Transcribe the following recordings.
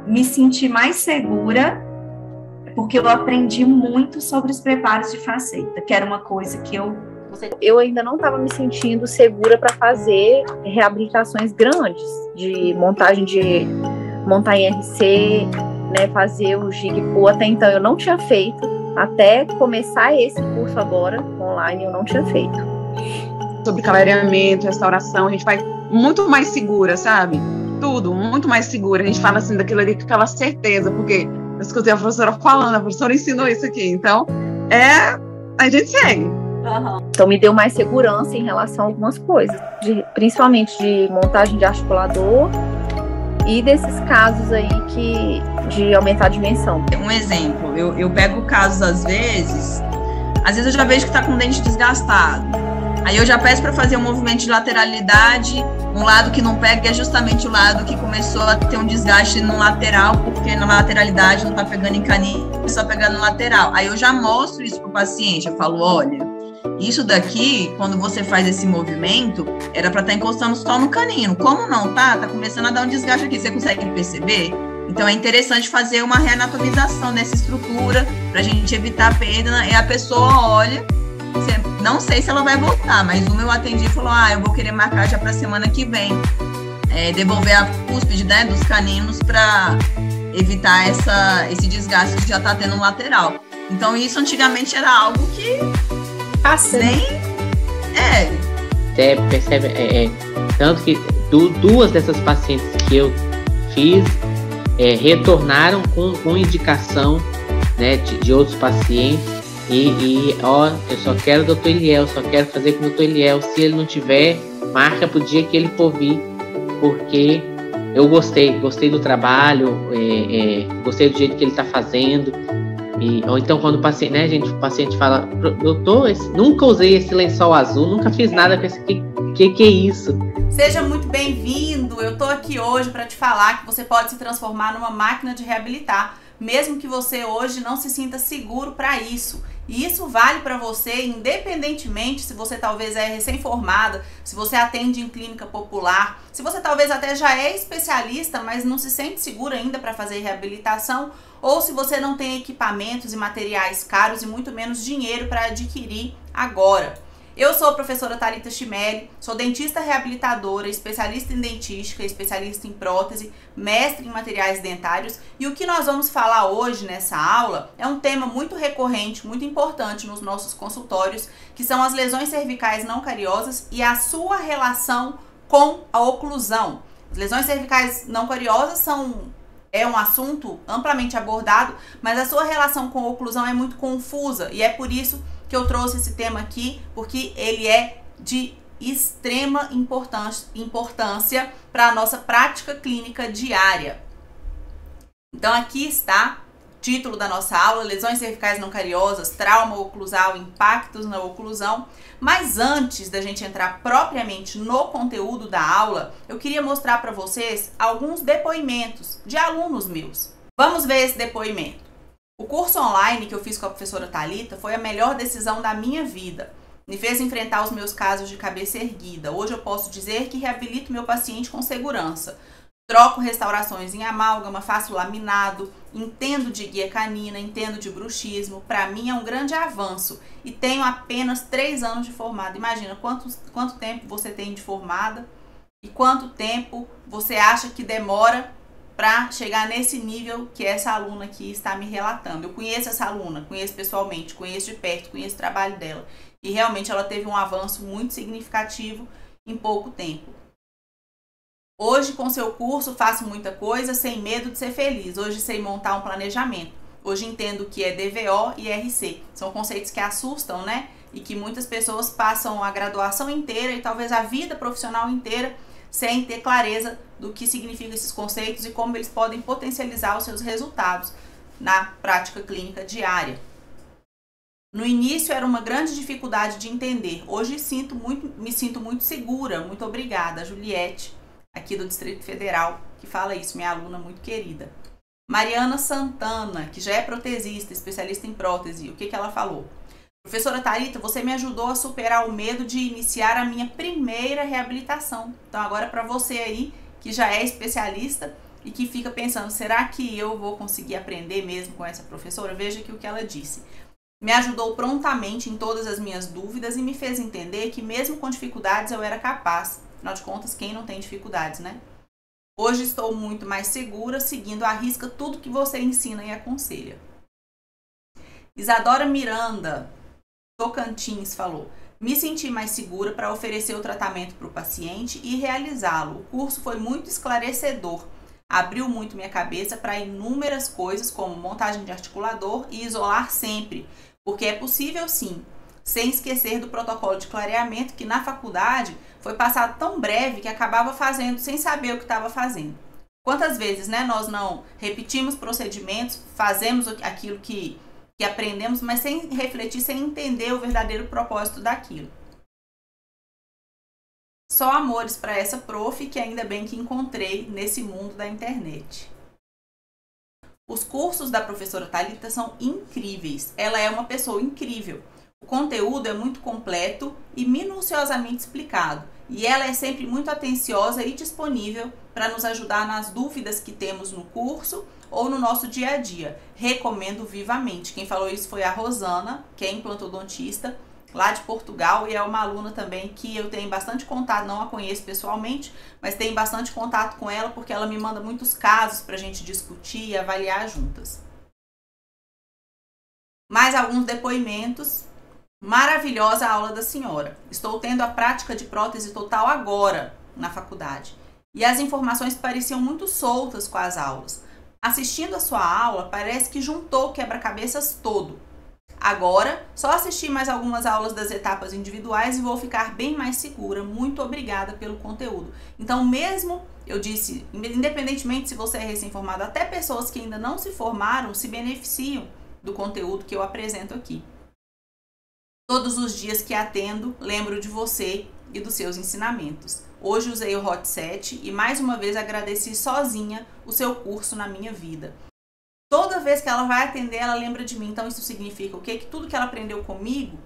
me senti mais segura, porque eu aprendi muito sobre os preparos de faceta, que era uma coisa que eu ainda não estava me sentindo segura para fazer reabilitações grandes, de montagem em RC, né, fazer o GIG-PO. Até então eu não tinha feito, até começar esse curso agora, online, eu não tinha feito. Sobre clareamento, restauração, a gente vai muito mais segura, sabe? Tudo, muito mais segura. A gente fala assim daquilo ali com aquela certeza, porque eu escutei a professora falando, a professora ensinou isso aqui, então a gente segue. Então me deu mais segurança em relação a algumas coisas, principalmente de montagem de articulador e desses casos aí de aumentar a dimensão. Um exemplo, eu pego casos às vezes eu já vejo que está com o dente desgastado. Aí eu já peço para fazer um movimento de lateralidade, um lado que não pega é justamente o lado que começou a ter um desgaste no lateral, porque na lateralidade não está pegando em canino, só pegando no lateral. Aí eu já mostro isso para o paciente, eu falo, olha, isso daqui, quando você faz esse movimento, era para estar encostando só no canino. Como não tá começando a dar um desgaste aqui, você consegue perceber? Então é interessante fazer uma reanatomização dessa estrutura para a gente evitar a perda, e a pessoa olha, não sei se ela vai voltar, mas uma eu atendi e falou, eu vou querer marcar já para a semana que vem, devolver a cúspide, né, dos caninos para evitar esse desgaste que já está tendo no lateral. Então isso antigamente era algo que Você percebe, tanto que duas dessas pacientes que eu fiz retornaram com indicação, né, de outros pacientes. Eu só quero o Dr. Eliel, só quero fazer com o Dr. Eliel. Se ele não tiver, marca pro dia que ele for vir, porque eu gostei do trabalho, gostei do jeito que ele está fazendo. Ou então quando o paciente fala, doutor, nunca usei esse lençol azul, nunca fiz nada com esse, que é isso? Seja muito bem-vindo, eu tô aqui hoje para te falar que você pode se transformar numa máquina de reabilitar, mesmo que você hoje não se sinta seguro para isso. E isso vale para você independentemente se você talvez é recém-formada, se você atende em clínica popular, se você talvez até já é especialista, mas não se sente seguro ainda para fazer reabilitação, ou se você não tem equipamentos e materiais caros e muito menos dinheiro para adquirir agora. Eu sou a professora Thalita Chimelli, sou dentista reabilitadora, especialista em dentística, especialista em prótese, mestre em materiais dentários, e o que nós vamos falar hoje nessa aula é um tema muito recorrente, muito importante nos nossos consultórios, que são as lesões cervicais não cariosas e a sua relação com a oclusão. As lesões cervicais não cariosas é um assunto amplamente abordado, mas a sua relação com a oclusão é muito confusa, e é por isso que eu trouxe esse tema aqui, porque ele é de extrema importância para a nossa prática clínica diária. Então aqui está o título da nossa aula, lesões cervicais não cariosas, trauma oclusal, impactos na oclusão. Mas antes da gente entrar propriamente no conteúdo da aula, eu queria mostrar para vocês alguns depoimentos de alunos meus. Vamos ver esse depoimento. O curso online que eu fiz com a professora Thalita foi a melhor decisão da minha vida. Me fez enfrentar os meus casos de cabeça erguida. Hoje eu posso dizer que reabilito meu paciente com segurança. Troco restaurações em amálgama, faço laminado, entendo de guia canina, entendo de bruxismo. Para mim é um grande avanço e tenho apenas 3 anos de formada. Imagina quanto tempo você tem de formada e quanto tempo você acha que demora para chegar nesse nível que essa aluna aqui está me relatando. Eu conheço essa aluna, conheço pessoalmente, conheço de perto, conheço o trabalho dela. E realmente ela teve um avanço muito significativo em pouco tempo. Hoje, com seu curso, faço muita coisa sem medo de ser feliz. Hoje sei montar um planejamento. Hoje entendo o que é DVO e RC. São conceitos que assustam, né? E que muitas pessoas passam a graduação inteira e talvez a vida profissional inteira sem ter clareza do que significam esses conceitos e como eles podem potencializar os seus resultados na prática clínica diária. No início era uma grande dificuldade de entender. Hoje me sinto muito segura. Muito obrigada, Juliette, aqui do Distrito Federal, que fala isso, minha aluna muito querida. Mariana Santana, que já é protesista, especialista em prótese, o que ela falou? Professora Thalita, você me ajudou a superar o medo de iniciar a minha primeira reabilitação. Então agora para você aí, que já é especialista, e que fica pensando, será que eu vou conseguir aprender mesmo com essa professora? Veja aqui o que ela disse. Me ajudou prontamente em todas as minhas dúvidas e me fez entender que mesmo com dificuldades eu era capaz. Afinal de contas, quem não tem dificuldades, né? Hoje estou muito mais segura, seguindo à risca tudo que você ensina e aconselha. Isadora Miranda, Tocantins, falou: me senti mais segura para oferecer o tratamento para o paciente e realizá-lo. O curso foi muito esclarecedor. Abriu muito minha cabeça para inúmeras coisas, como montagem de articulador e isolar sempre, porque é possível sim, sem esquecer do protocolo de clareamento, que na faculdade foi passado tão breve que acabava fazendo sem saber o que estava fazendo. Quantas vezes, né, nós não repetimos procedimentos, fazemos aquilo que aprendemos, mas sem refletir, sem entender o verdadeiro propósito daquilo. Só amores para essa prof, que ainda bem que encontrei nesse mundo da internet. Os cursos da professora Thalita são incríveis. Ela é uma pessoa incrível. O conteúdo é muito completo e minuciosamente explicado. E ela é sempre muito atenciosa e disponível para nos ajudar nas dúvidas que temos no curso ou no nosso dia a dia. Recomendo vivamente. Quem falou isso foi a Rosana, que é implantodontista, lá de Portugal, e é uma aluna também que eu tenho bastante contato, não a conheço pessoalmente, mas tenho bastante contato com ela porque ela me manda muitos casos para a gente discutir e avaliar juntas. Mais alguns depoimentos. Maravilhosa a aula da senhora. Estou tendo a prática de prótese total agora na faculdade. E as informações pareciam muito soltas com as aulas. Assistindo a sua aula, parece que juntou o quebra-cabeças todo. Agora, só assisti mais algumas aulas das etapas individuais e vou ficar bem mais segura. Muito obrigada pelo conteúdo. Então, mesmo, eu disse, independentemente se você é recém-formado, até pessoas que ainda não se formaram se beneficiam do conteúdo que eu apresento aqui. Todos os dias que atendo, lembro de você e dos seus ensinamentos. Hoje usei o Hot 7 e mais uma vez agradeci sozinha o seu curso na minha vida. Toda vez que ela vai atender, ela lembra de mim. Então isso significa o quê? Que tudo que ela aprendeu comigo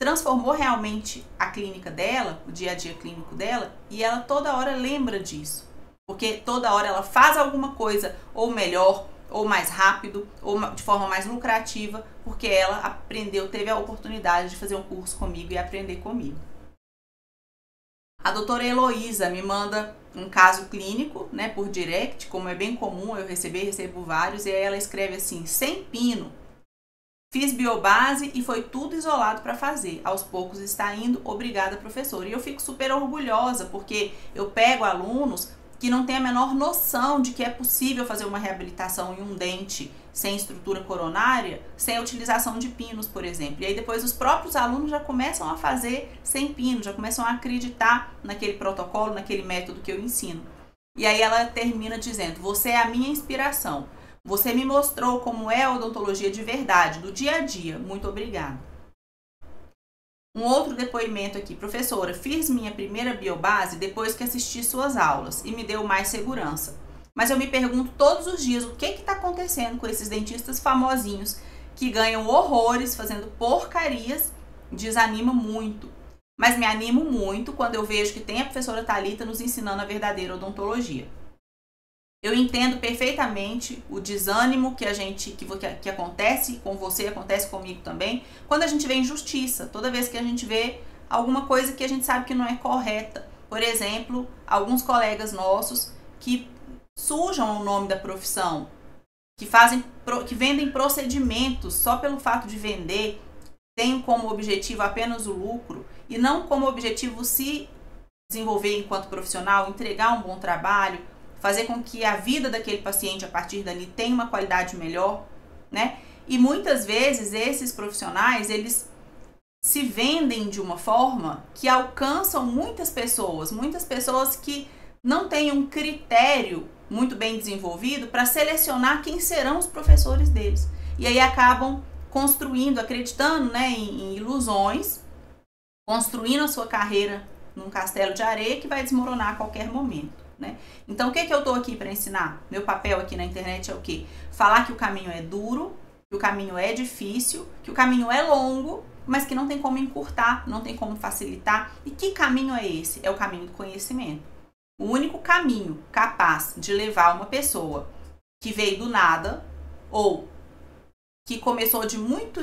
transformou realmente a clínica dela, o dia a dia clínico dela, e ela toda hora lembra disso. Porque toda hora ela faz alguma coisa ou melhor, ou mais rápido, ou de forma mais lucrativa, porque ela aprendeu, teve a oportunidade de fazer um curso comigo e aprender comigo. A doutora Heloísa me manda um caso clínico, né, por direct, como é bem comum eu recebo vários, e aí ela escreve assim: sem pino, fiz biobase e foi tudo isolado para fazer, aos poucos está indo, obrigada professora. E eu fico super orgulhosa, porque eu pego alunos que não tem a menor noção de que é possível fazer uma reabilitação em um dente sem estrutura coronária, sem a utilização de pinos, por exemplo. E aí depois os próprios alunos já começam a fazer sem pino, já começam a acreditar naquele protocolo, naquele método que eu ensino. E aí ela termina dizendo: você é a minha inspiração. Você me mostrou como é a odontologia de verdade, do dia a dia. Muito obrigada. Um outro depoimento aqui: professora, fiz minha primeira biobase depois que assisti suas aulas e me deu mais segurança. Mas eu me pergunto todos os dias o que está acontecendo com esses dentistas famosinhos que ganham horrores fazendo porcarias. Desanima muito. Mas me animo muito quando eu vejo que tem a professora Thalita nos ensinando a verdadeira odontologia. Eu entendo perfeitamente o desânimo que acontece com você, acontece comigo também, quando a gente vê injustiça, toda vez que a gente vê alguma coisa que a gente sabe que não é correta. Por exemplo, alguns colegas nossos que sujam o nome da profissão, que vendem procedimentos só pelo fato de vender, têm como objetivo apenas o lucro e não como objetivo se desenvolver enquanto profissional, entregar um bom trabalho, fazer com que a vida daquele paciente a partir dali tenha uma qualidade melhor, né? E muitas vezes esses profissionais, eles se vendem de uma forma que alcançam muitas pessoas que não têm um critério muito bem desenvolvido para selecionar quem serão os professores deles. E aí acabam construindo, acreditando, né, em ilusões, construindo a sua carreira num castelo de areia que vai desmoronar a qualquer momento. Né? Então, o que eu estou aqui para ensinar? Meu papel aqui na internet é o quê? Falar que o caminho é duro, que o caminho é difícil, que o caminho é longo, mas que não tem como encurtar, não tem como facilitar. E que caminho é esse? É o caminho do conhecimento. O único caminho capaz de levar uma pessoa que veio do nada ou que começou de muito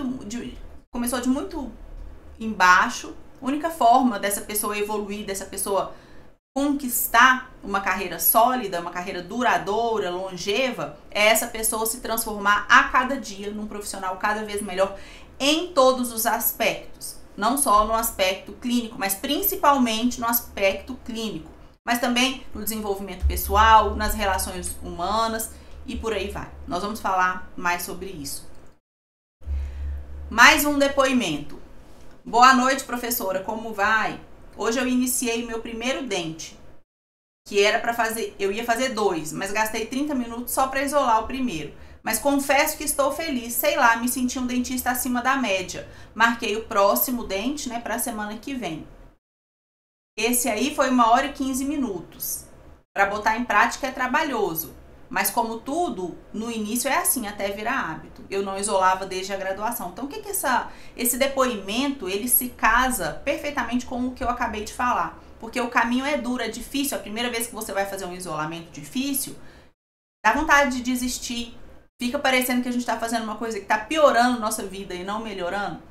embaixo, a única forma dessa pessoa evoluir, dessa pessoa conquistar uma carreira sólida, uma carreira duradoura, longeva, é essa pessoa se transformar a cada dia num profissional cada vez melhor em todos os aspectos. Não só no aspecto clínico, mas principalmente no aspecto clínico. Mas também no desenvolvimento pessoal, nas relações humanas e por aí vai. Nós vamos falar mais sobre isso. Mais um depoimento. Boa noite, professora, como vai? Hoje eu iniciei meu primeiro dente, que era para fazer, eu ia fazer 2, mas gastei 30 minutos só para isolar o primeiro. Mas confesso que estou feliz, sei lá, me senti um dentista acima da média. Marquei o próximo dente, né, para a semana que vem. Esse aí foi 1h15. Para botar em prática é trabalhoso, mas como tudo, no início é assim, até virar hábito. Eu não isolava desde a graduação. Então, o que esse depoimento, ele se casa perfeitamente com o que eu acabei de falar. Porque o caminho é duro, é difícil. A primeira vez que você vai fazer um isolamento difícil, dá vontade de desistir. Fica parecendo que a gente está fazendo uma coisa que está piorando nossa vida e não melhorando.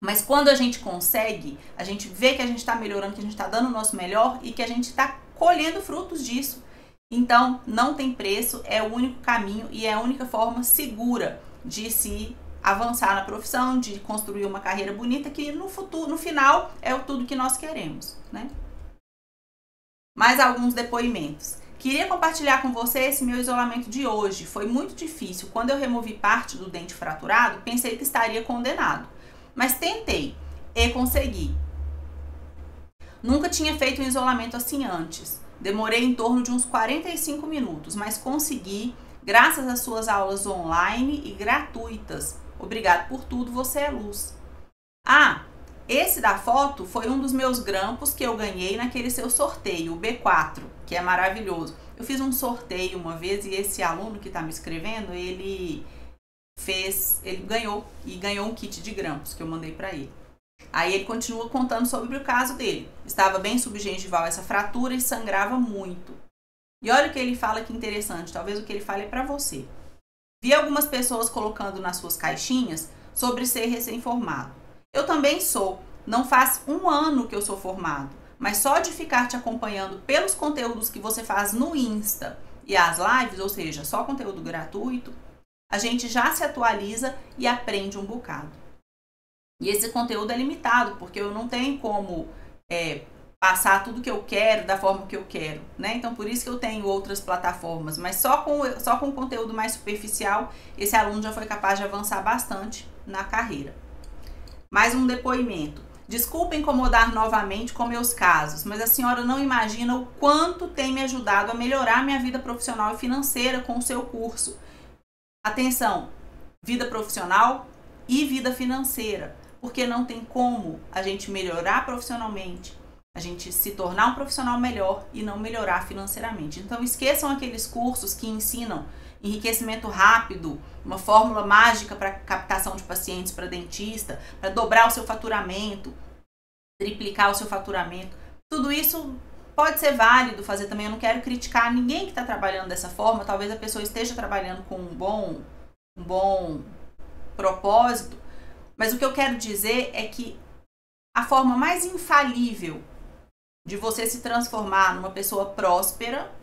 Mas quando a gente consegue, a gente vê que a gente está melhorando, que a gente está dando o nosso melhor e que a gente está colhendo frutos disso. Então, não tem preço, é o único caminho e é a única forma segura de se avançar na profissão, de construir uma carreira bonita, que no futuro, no final, é tudo que nós queremos, né? Mais alguns depoimentos. Queria compartilhar com você esse meu isolamento de hoje. Foi muito difícil. Quando eu removi parte do dente fraturado, pensei que estaria condenado. Mas tentei e consegui. Nunca tinha feito um isolamento assim antes. Demorei em torno de uns 45 minutos, mas consegui, graças às suas aulas online e gratuitas. Obrigado por tudo, você é luz. Ah, esse da foto foi um dos meus grampos que eu ganhei naquele seu sorteio, o B4, que é maravilhoso. Eu fiz um sorteio uma vez e esse aluno que está me escrevendo, ele ganhou um kit de grampos que eu mandei para ele. Aí ele continua contando sobre o caso dele. Estava bem subgengival essa fratura e sangrava muito. E olha o que ele fala, que interessante. Talvez o que ele fale é para você. Vi algumas pessoas colocando nas suas caixinhas sobre ser recém-formado. Eu também sou. Não faz 1 ano que eu sou formado. Mas só de ficar te acompanhando pelos conteúdos que você faz no Insta e as lives, ou seja, só conteúdo gratuito, a gente já se atualiza e aprende um bocado. E esse conteúdo é limitado, porque eu não tenho como passar tudo que eu quero da forma que eu quero, né? Então, por isso que eu tenho outras plataformas. Mas só com conteúdo mais superficial, esse aluno já foi capaz de avançar bastante na carreira. Mais um depoimento. Desculpa incomodar novamente com meus casos, mas a senhora não imagina o quanto tem me ajudado a melhorar minha vida profissional e financeira com o seu curso. Atenção, vida profissional e vida financeira. Porque não tem como a gente melhorar profissionalmente, a gente se tornar um profissional melhor e não melhorar financeiramente. Então esqueçam aqueles cursos que ensinam enriquecimento rápido, uma fórmula mágica para captação de pacientes para dentista, para dobrar o seu faturamento, triplicar o seu faturamento. Tudo isso pode ser válido fazer também. Eu não quero criticar ninguém que está trabalhando dessa forma. Talvez a pessoa esteja trabalhando com um bom propósito. Mas o que eu quero dizer é que a forma mais infalível de você se transformar numa pessoa próspera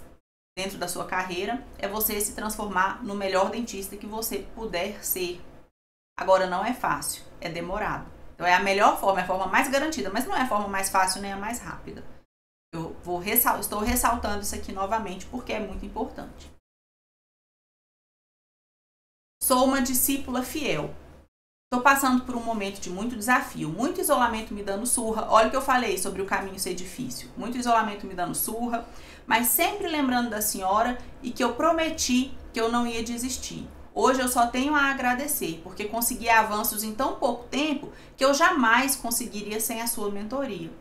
dentro da sua carreira é você se transformar no melhor dentista que você puder ser. Agora, não é fácil, é demorado. Então, é a melhor forma, é a forma mais garantida, mas não é a forma mais fácil nem a mais rápida. Estou ressaltando isso aqui novamente porque é muito importante. Sou uma discípula fiel. Estou passando por um momento de muito desafio, muito isolamento me dando surra. Olha o que eu falei sobre o caminho ser difícil. Muito isolamento me dando surra, mas sempre lembrando da senhora e que eu prometi que eu não ia desistir. Hoje eu só tenho a agradecer, porque consegui avanços em tão pouco tempo que eu jamais conseguiria sem a sua mentoria.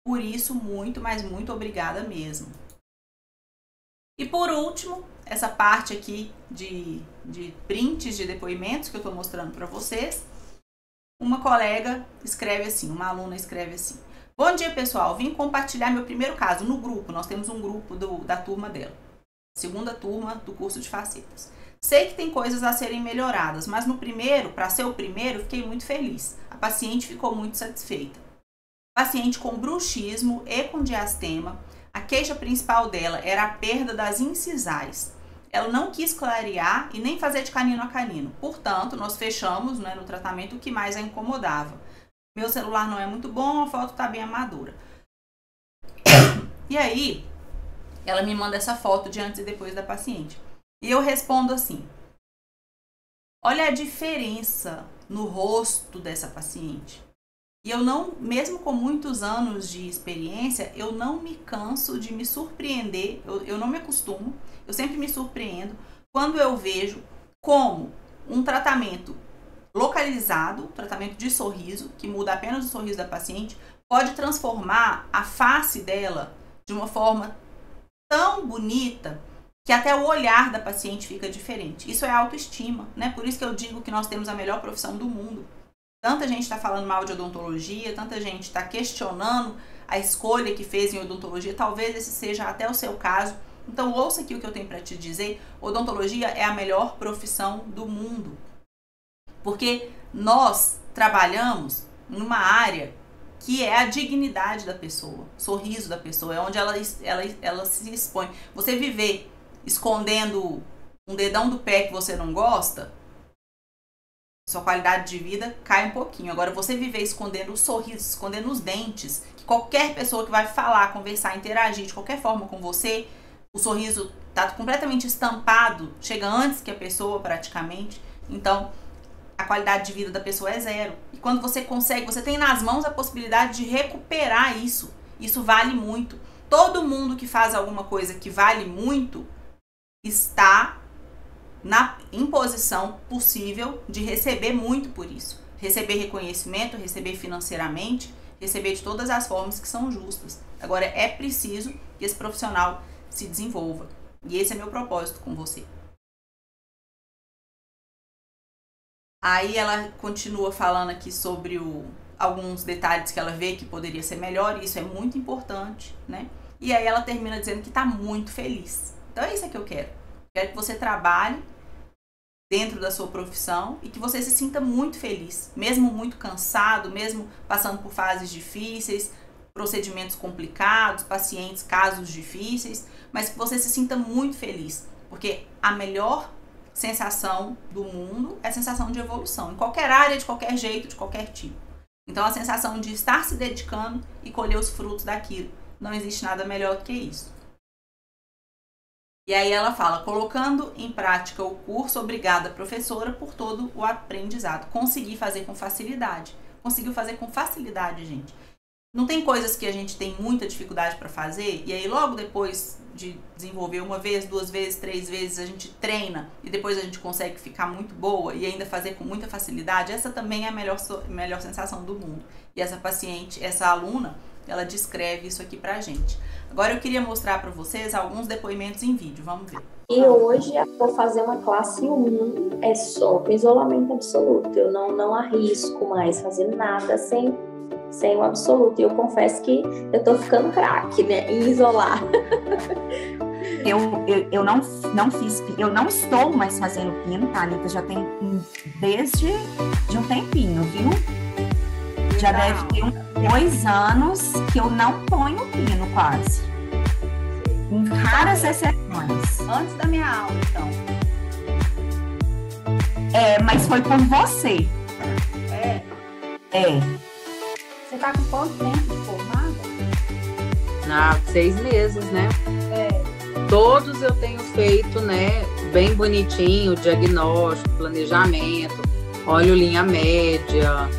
Por isso, muito, mas muito obrigada mesmo. E por último, essa parte aqui de prints de depoimentos que eu estou mostrando para vocês. Uma colega escreve assim, uma aluna escreve assim: Bom dia, pessoal. Vim compartilhar meu primeiro caso no grupo. Nós temos um grupo da turma dela. Segunda turma do curso de facetas. Sei que tem coisas a serem melhoradas, mas no primeiro, para ser o primeiro, fiquei muito feliz. A paciente ficou muito satisfeita. Paciente com bruxismo e com diastema. A queixa principal dela era a perda das incisais. Ela não quis clarear e nem fazer de canino a canino. Portanto, nós fechamos, né, no tratamento o que mais a incomodava. Meu celular não é muito bom, a foto está bem amadora. E aí, ela me manda essa foto de antes e depois da paciente. E eu respondo assim: olha a diferença no rosto dessa paciente. E eu não, mesmo com muitos anos de experiência, eu não me canso de me surpreender, eu não me acostumo, eu sempre me surpreendo quando eu vejo como um tratamento localizado, tratamento de sorriso, que muda apenas o sorriso da paciente, pode transformar a face dela de uma forma tão bonita que até o olhar da paciente fica diferente. Isso é autoestima, né? Por isso que eu digo que nós temos a melhor profissão do mundo. Tanta gente está falando mal de odontologia, tanta gente está questionando a escolha que fez em odontologia. Talvez esse seja até o seu caso. Então ouça aqui o que eu tenho para te dizer. Odontologia é a melhor profissão do mundo. Porque nós trabalhamos numa área que é a dignidade da pessoa, o sorriso da pessoa, é onde ela se expõe. Você viver escondendo um dedão do pé que você não gosta, sua qualidade de vida cai um pouquinho. Agora, você viver escondendo o sorriso, escondendo os dentes, que qualquer pessoa que vai falar, conversar, interagir de qualquer forma com você, o sorriso está completamente estampado, chega antes que a pessoa praticamente. Então, a qualidade de vida da pessoa é zero. E quando você consegue, você tem nas mãos a possibilidade de recuperar isso. Isso vale muito. Todo mundo que faz alguma coisa que vale muito está em posição possível de receber muito por isso. Receber reconhecimento, receber financeiramente, receber de todas as formas que são justas. Agora, é preciso que esse profissional se desenvolva. E esse é meu propósito com você. Aí ela continua falando aqui sobre alguns detalhes que ela vê que poderia ser melhor, e isso é muito importante, né? E aí ela termina dizendo que está muito feliz. Então é isso que eu quero. Quero que você trabalhe dentro da sua profissão e que você se sinta muito feliz, mesmo muito cansado, mesmo passando por fases difíceis, procedimentos complicados, pacientes, casos difíceis, mas que você se sinta muito feliz, porque a melhor sensação do mundo é a sensação de evolução, em qualquer área, de qualquer jeito, de qualquer tipo. Então, a sensação de estar se dedicando e colher os frutos daquilo. Não existe nada melhor do que isso. E aí ela fala: colocando em prática o curso, obrigada, professora, por todo o aprendizado. Consegui fazer com facilidade. Conseguiu fazer com facilidade, gente. Não tem coisas que a gente tem muita dificuldade para fazer, e aí logo depois de desenvolver uma vez, 2 vezes, 3 vezes, a gente treina e depois a gente consegue ficar muito boa e ainda fazer com muita facilidade. Essa também é a melhor sensação do mundo. E essa paciente, essa aluna, ela descreve isso aqui pra gente. Agora eu queria mostrar para vocês alguns depoimentos em vídeo, vamos ver. E hoje eu vou fazer uma classe 1, é só com isolamento absoluto. Eu não arrisco mais fazer nada sem o absoluto. E eu confesso que eu tô ficando craque, né, em isolar. Eu não fiz, eu não estou mais fazendo pino, tá, Anitta? Já tem desde um tempinho, viu? Já deve ter uns 2 anos que eu não ponho pino quase. Em raras exceções. Antes da minha aula, então. Mas foi por você. Você tá com quanto tempo de formada? 6 meses, né? Todos eu tenho feito, né, bem bonitinho, diagnóstico, planejamento, olho linha média,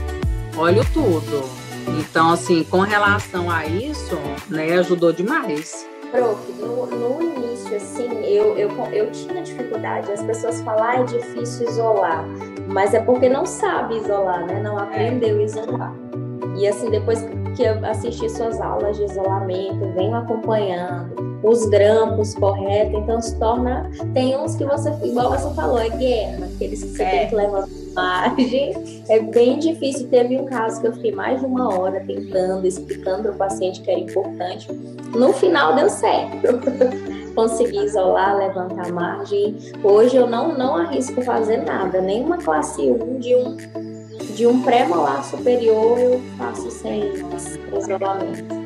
olho tudo. Então, assim, com relação a isso, né, ajudou demais. Prof, no início, assim, eu tinha dificuldade. As pessoas falam, é difícil isolar, mas é porque não sabe isolar, né? Não aprendeu a isolar. E assim, depois que eu assisti suas aulas de isolamento, venho acompanhando, os grampos corretos, então se torna, tem uns que você, igual você falou, é guerra, aqueles que você tem que levantar margem, é bem difícil. Teve um caso que eu fiquei mais de 1 hora tentando, explicando para o paciente que era importante, no final deu certo. Consegui isolar, levantar a margem. Hoje eu não arrisco fazer nada, nenhuma classe 1 de um pré-molar superior eu faço sem isolamento.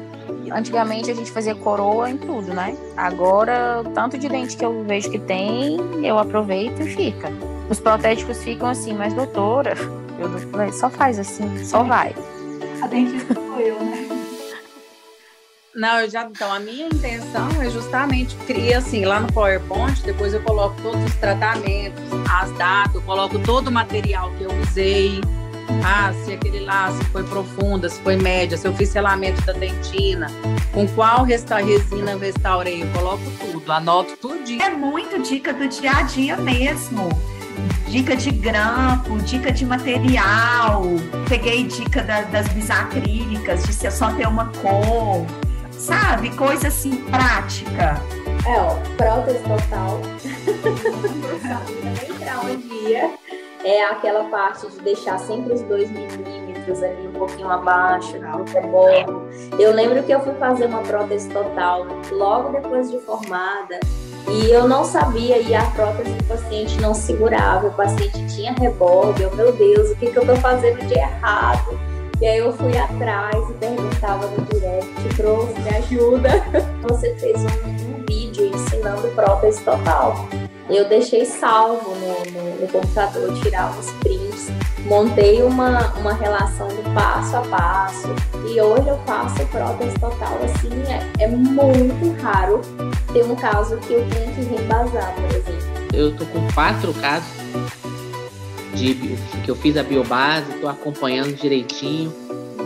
Antigamente a gente fazia coroa em tudo, né? Agora, o tanto de dente que eu vejo que tem, eu aproveito e fica. Os protéticos ficam assim, mas doutora, eu só faz assim, só vai. A dentista sou eu, né? Não, então a minha intenção é justamente criar assim, lá no PowerPoint, depois eu coloco todos os tratamentos, as datas, eu coloco todo o material que eu usei, se aquele lá, se foi profunda, se foi média, se eu fiz selamento da dentina, com qual resina eu restaurei, eu coloco tudo, anoto tudinho. É muito dica do dia a dia mesmo. Dica de grampo, dica de material, peguei dica das bisacrílicas, de ser só ter uma cor, sabe? Coisa assim, prática. Prótese total. Não sabia nem pra onde ia. É aquela parte de deixar sempre os 2 milímetros ali um pouquinho abaixo do reboco. Eu lembro que eu fui fazer uma prótese total logo depois de formada e eu não sabia, e a prótese do paciente não segurava, o paciente tinha reboque. Meu Deus, o que eu tô fazendo de errado? E aí eu fui atrás e perguntava no direct: prof, me ajuda. Você fez um vídeo ensinando prótese total. Eu deixei salvo no computador, tirar os prints, montei uma relação do passo a passo e hoje eu faço prótese total. Assim, é muito raro ter um caso que eu tenho que reembasar, por exemplo. Eu tô com 4 casos que eu fiz a biobase, tô acompanhando direitinho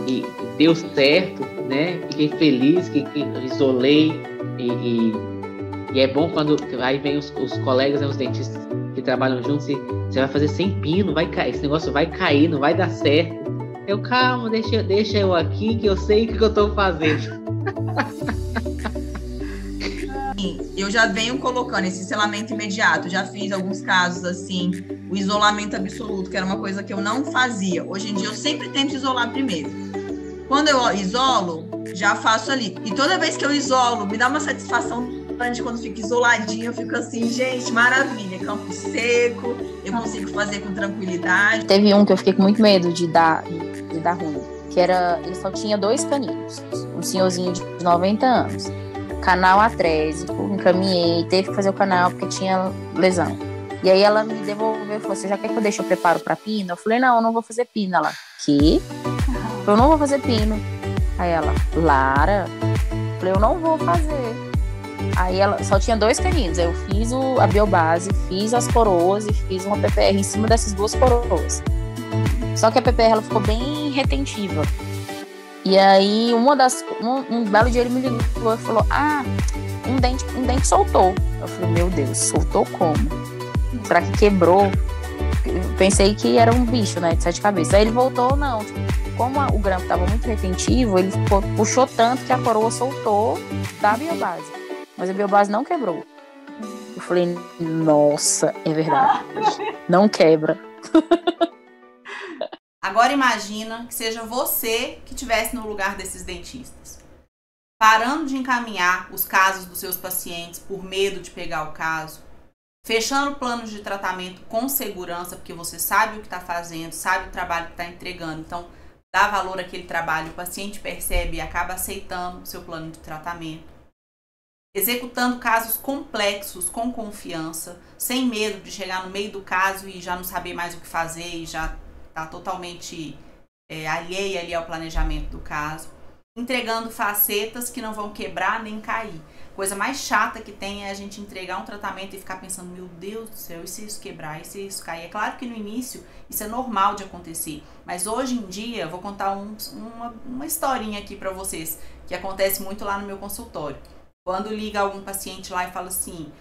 e deu certo, né? Fiquei feliz que isolei e é bom quando aí vem os colegas, né, os dentistas que trabalham juntos, e você vai fazer sem pino, vai cair, esse negócio vai cair, não vai dar certo. Eu, calma, deixa eu aqui que eu sei o que eu tô fazendo. Eu já venho colocando esse selamento imediato, já fiz alguns casos assim, o isolamento absoluto, que era uma coisa que eu não fazia. Hoje em dia eu sempre tento isolar primeiro. Quando eu isolo, já faço ali. E toda vez que eu isolo, me dá uma satisfação quando fica isoladinho, eu fico assim, gente, maravilha, campo seco, eu consigo fazer com tranquilidade. Teve um que eu fiquei com muito medo de dar ruim, que era, ele só tinha 2 caninos, um senhorzinho de 90 anos, canal atrésico, encaminhei, teve que fazer o canal porque tinha lesão. E aí ela me devolveu e falou: você já quer que eu deixe o preparo para pino? Eu falei: não, eu não vou fazer pino. Ela: que? Eu não vou fazer pino. Aí ela: Lara? Eu falei: eu não vou fazer. Aí ela só tinha 2 caninos. Aí eu fiz a biobase, fiz as coroas e fiz uma PPR em cima dessas 2 coroas. Só que a PPR ela ficou bem retentiva. E aí um belo dia ele me ligou e falou: um dente soltou. Eu falei: meu Deus, soltou como? Será que quebrou? Eu pensei que era um bicho, né, de 7 cabeças. Aí ele voltou, não. Como o grampo estava muito retentivo, ele puxou tanto que a coroa soltou da biobase. Mas a biobase não quebrou. Eu falei: nossa, é verdade. Não quebra. Agora imagina que seja você que estivesse no lugar desses dentistas. Parando de encaminhar os casos dos seus pacientes por medo de pegar o caso. Fechando planos de tratamento com segurança, porque você sabe o que está fazendo, sabe o trabalho que está entregando. Então, dá valor àquele trabalho, o paciente percebe e acaba aceitando o seu plano de tratamento. Executando casos complexos com confiança, sem medo de chegar no meio do caso e já não saber mais o que fazer e já está totalmente alheia ali ao planejamento do caso. Entregando facetas que não vão quebrar nem cair. Coisa mais chata que tem é a gente entregar um tratamento e ficar pensando: meu Deus do céu, e se isso quebrar, e se isso cair? É claro que no início isso é normal de acontecer, mas hoje em dia eu vou contar uma historinha aqui para vocês, que acontece muito lá no meu consultório. Quando liga algum paciente lá e fala assim: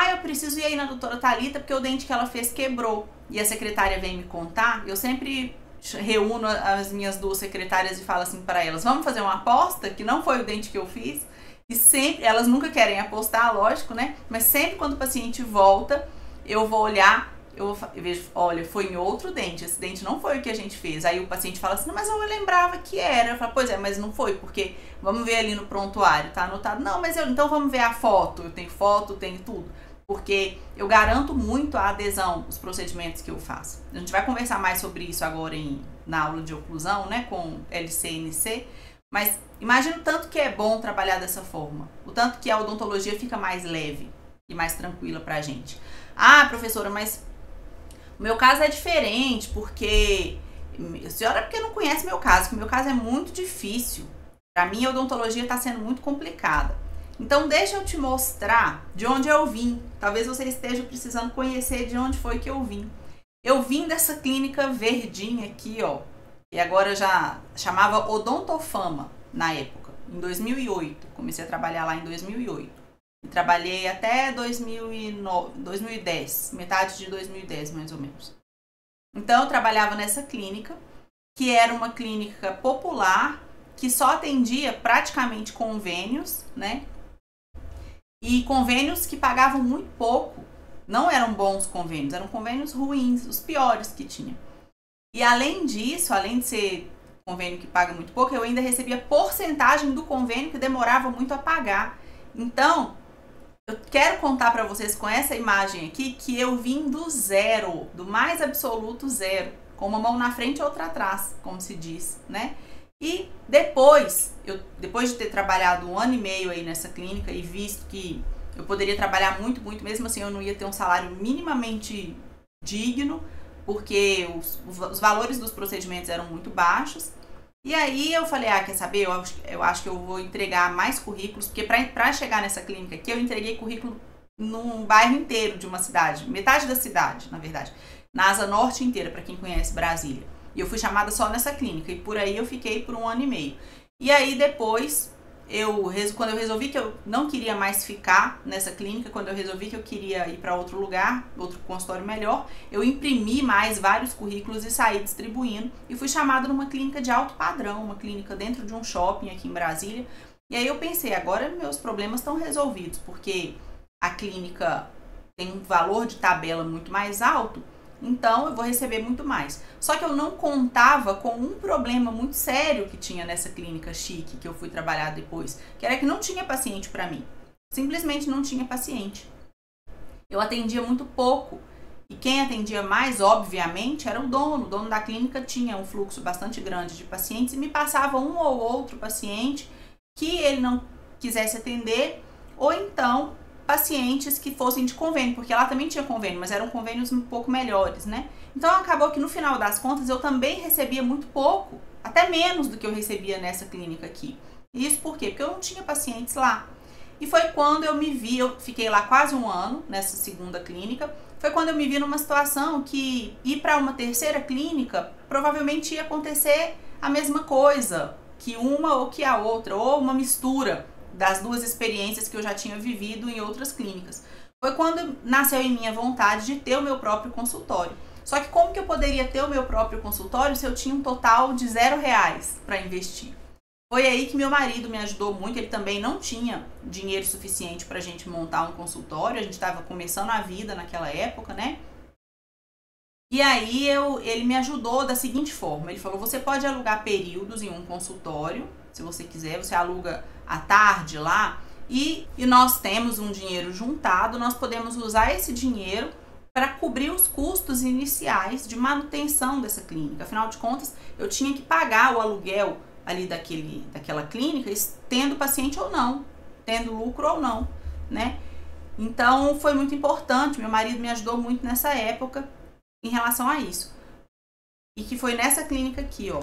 eu preciso ir aí na doutora Thalita porque o dente que ela fez quebrou. E a secretária vem me contar, eu sempre reúno as minhas 2 secretárias e falo assim para elas: vamos fazer uma aposta que não foi o dente que eu fiz? E sempre, elas nunca querem apostar, lógico, né? Mas sempre quando o paciente volta, eu vou olhar, eu vejo, olha, foi em outro dente, esse dente não foi o que a gente fez. Aí o paciente fala assim, não, mas eu lembrava que era. Eu falo, pois é, mas não foi, porque vamos ver ali no prontuário, tá anotado. Não, mas então vamos ver a foto, eu tenho tudo. Porque eu garanto muito a adesão aos procedimentos que eu faço. A gente vai conversar mais sobre isso agora na aula de oclusão, né, com LC e NC. Mas imagina o tanto que é bom trabalhar dessa forma. O tanto que a odontologia fica mais leve e mais tranquila pra gente. Ah, professora, mas o meu caso é diferente, porque... A senhora é porque não conhece meu caso, porque o meu caso é muito difícil. Pra mim, a odontologia está sendo muito complicada. Então, deixa eu te mostrar de onde eu vim. Talvez você esteja precisando conhecer de onde foi que eu vim. Eu vim dessa clínica verdinha aqui, ó. E agora já chamava Odontofama na época, em 2008. Comecei a trabalhar lá em 2008. E trabalhei até 2010, metade de 2010 mais ou menos. Então eu trabalhava nessa clínica, que era uma clínica popular, que só atendia praticamente convênios, né? E convênios que pagavam muito pouco. Não eram bons convênios, eram convênios ruins, os piores que tinha. E além disso, além de ser convênio que paga muito pouco, eu ainda recebia porcentagem do convênio que demorava muito a pagar. Então, eu quero contar para vocês com essa imagem aqui que eu vim do zero, do mais absoluto zero, com uma mão na frente e outra atrás, como se diz, né? E depois de ter trabalhado 1 ano e meio aí nessa clínica e visto que eu poderia trabalhar muito, muito, mesmo assim eu não ia ter um salário minimamente digno, porque os valores dos procedimentos eram muito baixos. E aí eu falei, quer saber, eu acho que eu vou entregar mais currículos, porque para chegar nessa clínica aqui, eu entreguei currículo num bairro inteiro de uma cidade, metade da cidade, na verdade, na Asa Norte inteira, para quem conhece Brasília. E eu fui chamada só nessa clínica, e por aí eu fiquei por 1 ano e meio. E aí depois, quando eu resolvi que eu não queria mais ficar nessa clínica, quando eu resolvi que eu queria ir para outro lugar, outro consultório melhor, eu imprimi mais vários currículos e saí distribuindo. E fui chamada numa clínica de alto padrão, uma clínica dentro de um shopping aqui em Brasília. E aí eu pensei, agora meus problemas estão resolvidos, porque a clínica tem um valor de tabela muito mais alto, então eu vou receber muito mais. Só que eu não contava com um problema muito sério que tinha nessa clínica chique que eu fui trabalhar depois, que era que não tinha paciente para mim. Simplesmente não tinha paciente. Eu atendia muito pouco. E quem atendia mais, obviamente, era o dono. O dono da clínica tinha um fluxo bastante grande de pacientes e me passava um ou outro paciente que ele não quisesse atender, ou então pacientes que fossem de convênio, porque lá também tinha convênio, mas eram convênios um pouco melhores, né? Então acabou que no final das contas eu também recebia muito pouco, até menos do que eu recebia nessa clínica aqui. E isso por quê? Porque eu não tinha pacientes lá. E foi quando eu me vi, eu fiquei lá quase 1 ano, nessa segunda clínica, foi quando eu me vi numa situação que ir para uma terceira clínica provavelmente ia acontecer a mesma coisa, que uma ou que a outra, ou uma mistura das duas experiências que eu já tinha vivido em outras clínicas. Foi quando nasceu em mim a vontade de ter o meu próprio consultório. Só que como que eu poderia ter o meu próprio consultório se eu tinha um total de R$0 para investir? Foi aí que meu marido me ajudou muito, ele também não tinha dinheiro suficiente para a gente montar um consultório, a gente estava começando a vida naquela época, né? E aí ele me ajudou da seguinte forma, ele falou, você pode alugar períodos em um consultório, se você quiser, você aluga à tarde lá, e nós temos um dinheiro juntado, nós podemos usar esse dinheiro para cobrir os custos iniciais de manutenção dessa clínica. Afinal de contas, eu tinha que pagar o aluguel ali daquela clínica, tendo paciente ou não, tendo lucro ou não, né? Então, foi muito importante, meu marido me ajudou muito nessa época em relação a isso. E que foi nessa clínica aqui, ó.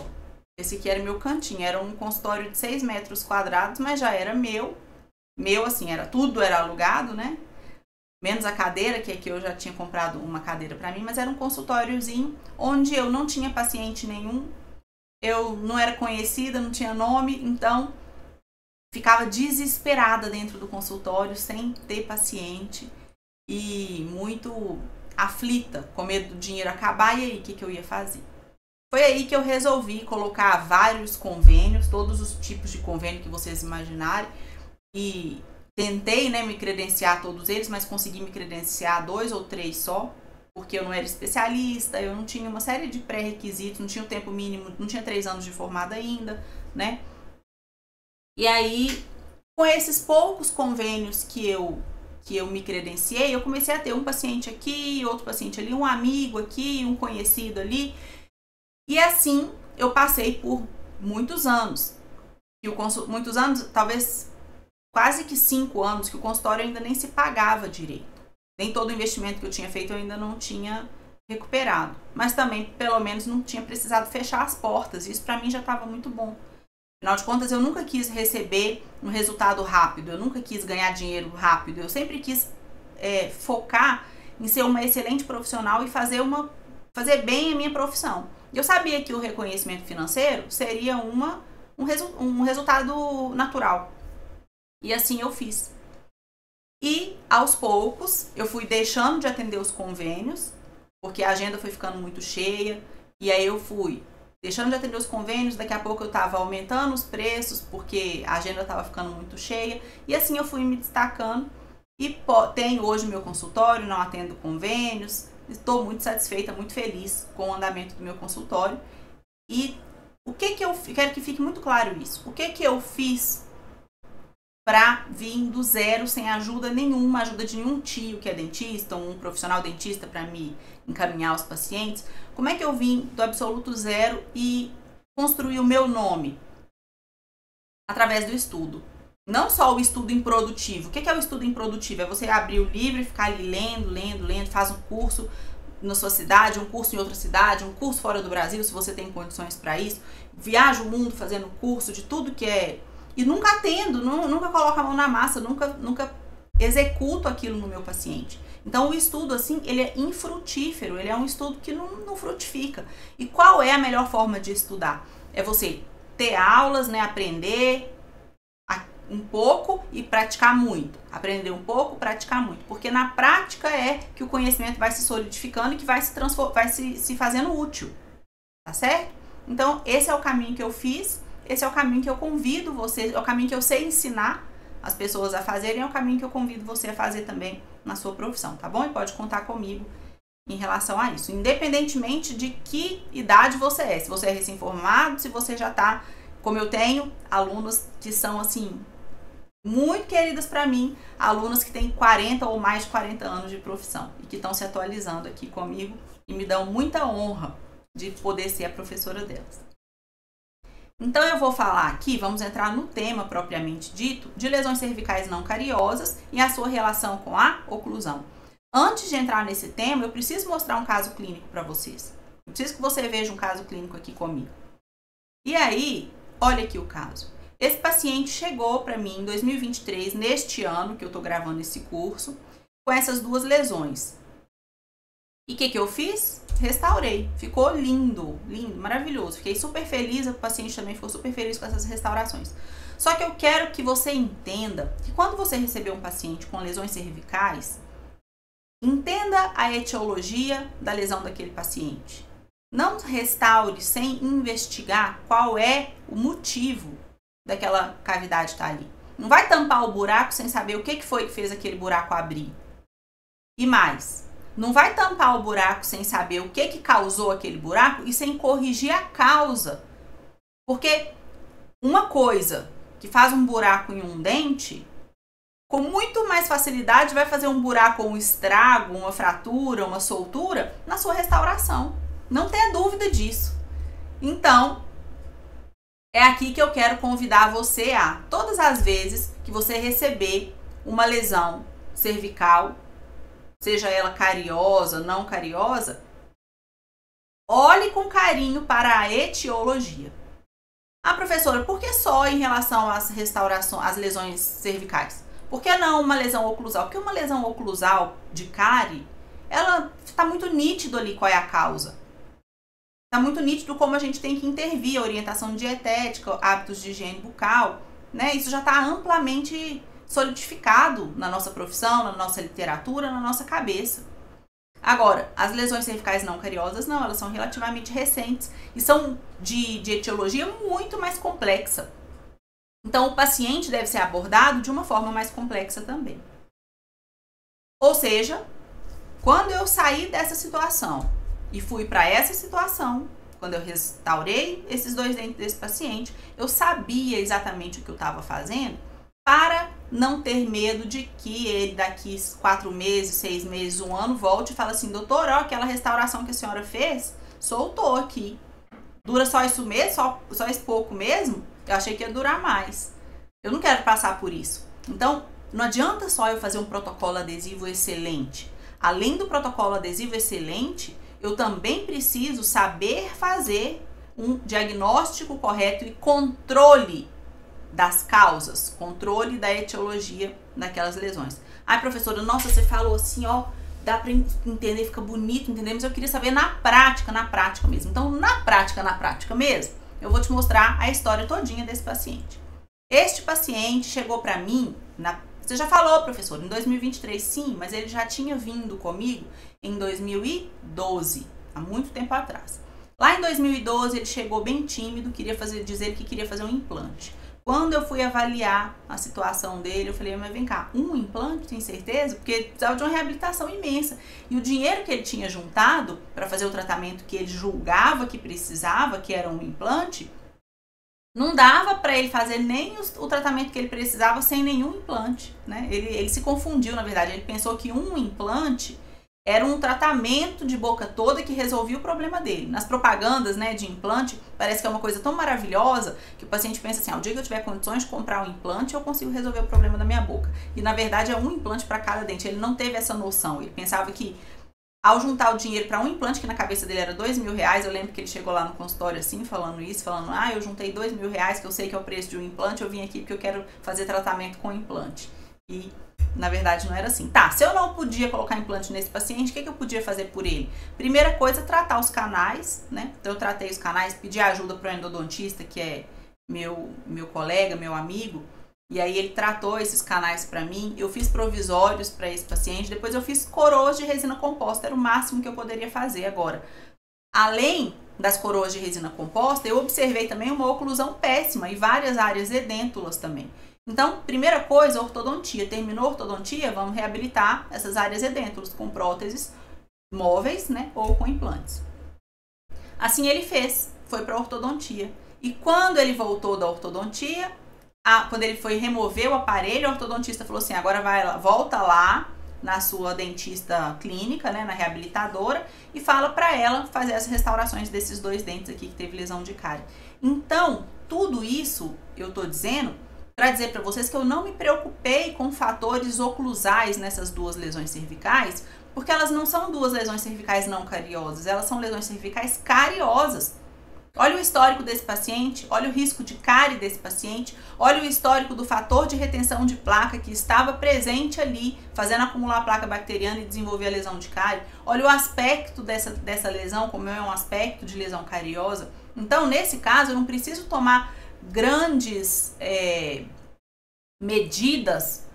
Esse aqui era meu cantinho, era um consultório de 6 metros quadrados, mas já era meu assim, tudo era alugado, né? Menos a cadeira, que aqui eu já tinha comprado uma cadeira para mim, mas era um consultóriozinho onde eu não tinha paciente nenhum, eu não era conhecida, não tinha nome, então ficava desesperada dentro do consultório, sem ter paciente e muito aflita, com medo do dinheiro acabar, e aí o que eu ia fazer? Foi aí que eu resolvi colocar vários convênios, todos os tipos de convênio que vocês imaginarem. e tentei, né, me credenciar todos eles, mas consegui me credenciar 2 ou 3 só, porque eu não era especialista, eu não tinha uma série de pré-requisitos, não tinha o tempo mínimo, não tinha 3 anos de formada ainda, né? E aí, com esses poucos convênios que eu me credenciei, eu comecei a ter um paciente aqui, outro paciente ali, um amigo aqui, um conhecido ali. E assim, eu passei por muitos anos. Muitos anos, talvez quase que 5 anos, que o consultório ainda nem se pagava direito. Nem todo o investimento que eu tinha feito eu ainda não tinha recuperado. Mas também, pelo menos, não tinha precisado fechar as portas. Isso para mim já estava muito bom. Afinal de contas, eu nunca quis receber um resultado rápido. Eu nunca quis ganhar dinheiro rápido. Eu sempre quis focar em ser uma excelente profissional e fazer bem a minha profissão. Eu sabia que o reconhecimento financeiro seria um resultado natural. E assim eu fiz. E, aos poucos, eu fui deixando de atender os convênios, porque a agenda foi ficando muito cheia. E aí eu fui deixando de atender os convênios, daqui a pouco eu estava aumentando os preços, porque a agenda estava ficando muito cheia. E assim eu fui me destacando. E tenho hoje meu consultório, não atendo convênios. Estou muito satisfeita, muito feliz com o andamento do meu consultório. E o que eu quero que fique muito claro isso. O que eu fiz para vir do zero, sem ajuda nenhuma, ajuda de nenhum tio que é dentista, um profissional dentista para me encaminhar os pacientes? Como é que eu vim do absoluto zero e construir o meu nome? Através do estudo. Não só o estudo improdutivo. O que é o estudo improdutivo? É você abrir o livro e ficar ali lendo, faz um curso na sua cidade, um curso em outra cidade, um curso fora do Brasil, se você tem condições para isso. Viaja o mundo fazendo curso de tudo que é... E nunca atendo, nunca coloco a mão na massa, nunca executo aquilo no meu paciente. Então, o estudo, assim, ele é infrutífero, ele é um estudo que não frutifica. E qual é a melhor forma de estudar? É você ter aulas, né, aprender um pouco e praticar muito. Aprender um pouco, praticar muito. Porque na prática é que o conhecimento vai se solidificando e que vai se fazendo útil. Tá certo? Então, esse é o caminho que eu fiz. Esse é o caminho que eu convido você, é o caminho que eu sei ensinar as pessoas a fazerem, é o caminho que eu convido você a fazer também na sua profissão, tá bom? E pode contar comigo em relação a isso, independentemente de que idade você é. Se você é recém-formado, se você já tá, como eu tenho alunas que são, assim, muito queridas para mim, alunas que têm 40 ou mais de 40 anos de profissão e que estão se atualizando aqui comigo e me dão muita honra de poder ser a professora delas. Então eu vou falar aqui, vamos entrar no tema propriamente dito, de lesões cervicais não cariosas e a sua relação com a oclusão. Antes de entrar nesse tema, eu preciso mostrar um caso clínico para vocês. Eu preciso que você veja um caso clínico aqui comigo. E aí, olha aqui o caso. Esse paciente chegou para mim em 2023, neste ano que eu estou gravando esse curso, com essas 2 lesões. E o que eu fiz? Restaurei. Ficou lindo, lindo, maravilhoso. Fiquei super feliz, o paciente também ficou super feliz com essas restaurações. Só que eu quero que você entenda que quando você receber um paciente com lesões cervicais, entenda a etiologia da lesão daquele paciente. Não restaure sem investigar qual é o motivo daquela cavidade estar ali. Não vai tampar o buraco sem saber o que foi que fez aquele buraco abrir. E mais, não vai tampar o buraco sem saber o que causou aquele buraco e sem corrigir a causa. Porque uma coisa que faz um buraco em um dente, com muito mais facilidade vai fazer um buraco ou um estrago, uma fratura, uma soltura na sua restauração. Não tenha dúvida disso. Então, é aqui que eu quero convidar você a, todas as vezes que você receber uma lesão cervical, seja ela cariosa, não cariosa, olhe com carinho para a etiologia. Ah, professora, por que só em relação às restaurações, às lesões cervicais? Por que não uma lesão oclusal? Porque uma lesão oclusal de cárie, ela está muito nítido ali qual é a causa. Está muito nítido como a gente tem que intervir, orientação dietética, hábitos de higiene bucal, né? Isso já está amplamente solidificado na nossa profissão, na nossa literatura, na nossa cabeça. Agora, as lesões cervicais não cariosas não, elas são relativamente recentes e são de etiologia muito mais complexa. Então, o paciente deve ser abordado de uma forma mais complexa também. Ou seja, quando eu saí dessa situação e fui para essa situação, quando eu restaurei esses 2 dentes desse paciente, eu sabia exatamente o que eu estava fazendo para não ter medo de que ele daqui 4 meses, 6 meses, 1 ano, volte e fale assim, doutor, ó, aquela restauração que a senhora fez, soltou aqui. Dura só isso mesmo? Só esse pouco mesmo? Eu achei que ia durar mais. Eu não quero passar por isso. Então, não adianta só eu fazer um protocolo adesivo excelente. Além do protocolo adesivo excelente, eu também preciso saber fazer um diagnóstico correto e controle das causas, controle da etiologia daquelas lesões. Ai, professora, nossa, você falou assim, ó, dá para entender, fica bonito, entender, mas eu queria saber na prática mesmo. Então, na prática mesmo, eu vou te mostrar a história todinha desse paciente. Este paciente chegou para mim, você já falou, professor, em 2023, sim, mas ele já tinha vindo comigo em 2012, há muito tempo atrás. Lá em 2012, ele chegou bem tímido, dizer que queria fazer um implante. Quando eu fui avaliar a situação dele, eu falei, mas vem cá, um implante, tem certeza? Porque ele precisava de uma reabilitação imensa. E o dinheiro que ele tinha juntado para fazer o tratamento que ele julgava que precisava, que era um implante, não dava para ele fazer nem o tratamento que ele precisava sem nenhum implante, né? Ele se confundiu, na verdade. Ele pensou que um implante era um tratamento de boca toda que resolvia o problema dele. Nas propagandas, né, de implante, parece que é uma coisa tão maravilhosa que o paciente pensa assim, ao dia que eu tiver condições de comprar um implante, eu consigo resolver o problema da minha boca. E na verdade é um implante para cada dente. Ele não teve essa noção. Ele pensava que ao juntar o dinheiro para um implante, que na cabeça dele era R$2.000, eu lembro que ele chegou lá no consultório assim, falando, eu juntei R$2.000, que eu sei que é o preço de um implante, eu vim aqui porque eu quero fazer tratamento com implante. E na verdade não era assim. Tá, se eu não podia colocar implante nesse paciente, o que eu podia fazer por ele? Primeira coisa, tratar os canais, né? Então eu tratei os canais, pedi ajuda para o endodontista, que é meu colega, meu amigo, e aí ele tratou esses canais para mim, eu fiz provisórios para esse paciente, depois eu fiz coroas de resina composta, era o máximo que eu poderia fazer. Agora, além das coroas de resina composta, eu observei também uma oclusão péssima e várias áreas edêntulas também. Então, primeira coisa, ortodontia. Terminou a ortodontia, vamos reabilitar essas áreas edêntulas com próteses móveis, né, ou com implantes. Assim ele fez, foi para a ortodontia. E quando ele voltou da ortodontia, quando ele foi remover o aparelho, o ortodontista falou assim, agora volta lá na sua dentista clínica, né, na reabilitadora, e fala para ela fazer as restaurações desses 2 dentes aqui que teve lesão de cárie. Então, tudo isso eu tô dizendo para dizer para vocês que eu não me preocupei com fatores oclusais nessas 2 lesões cervicais, porque elas não são 2 lesões cervicais não cariosas, elas são lesões cervicais cariosas. Olha o histórico desse paciente, olha o risco de cárie desse paciente, olha o histórico do fator de retenção de placa que estava presente ali, fazendo acumular a placa bacteriana e desenvolver a lesão de cárie. Olha o aspecto dessa lesão, como é um aspecto de lesão cariosa. Então, nesse caso, eu não preciso tomar grandes medidas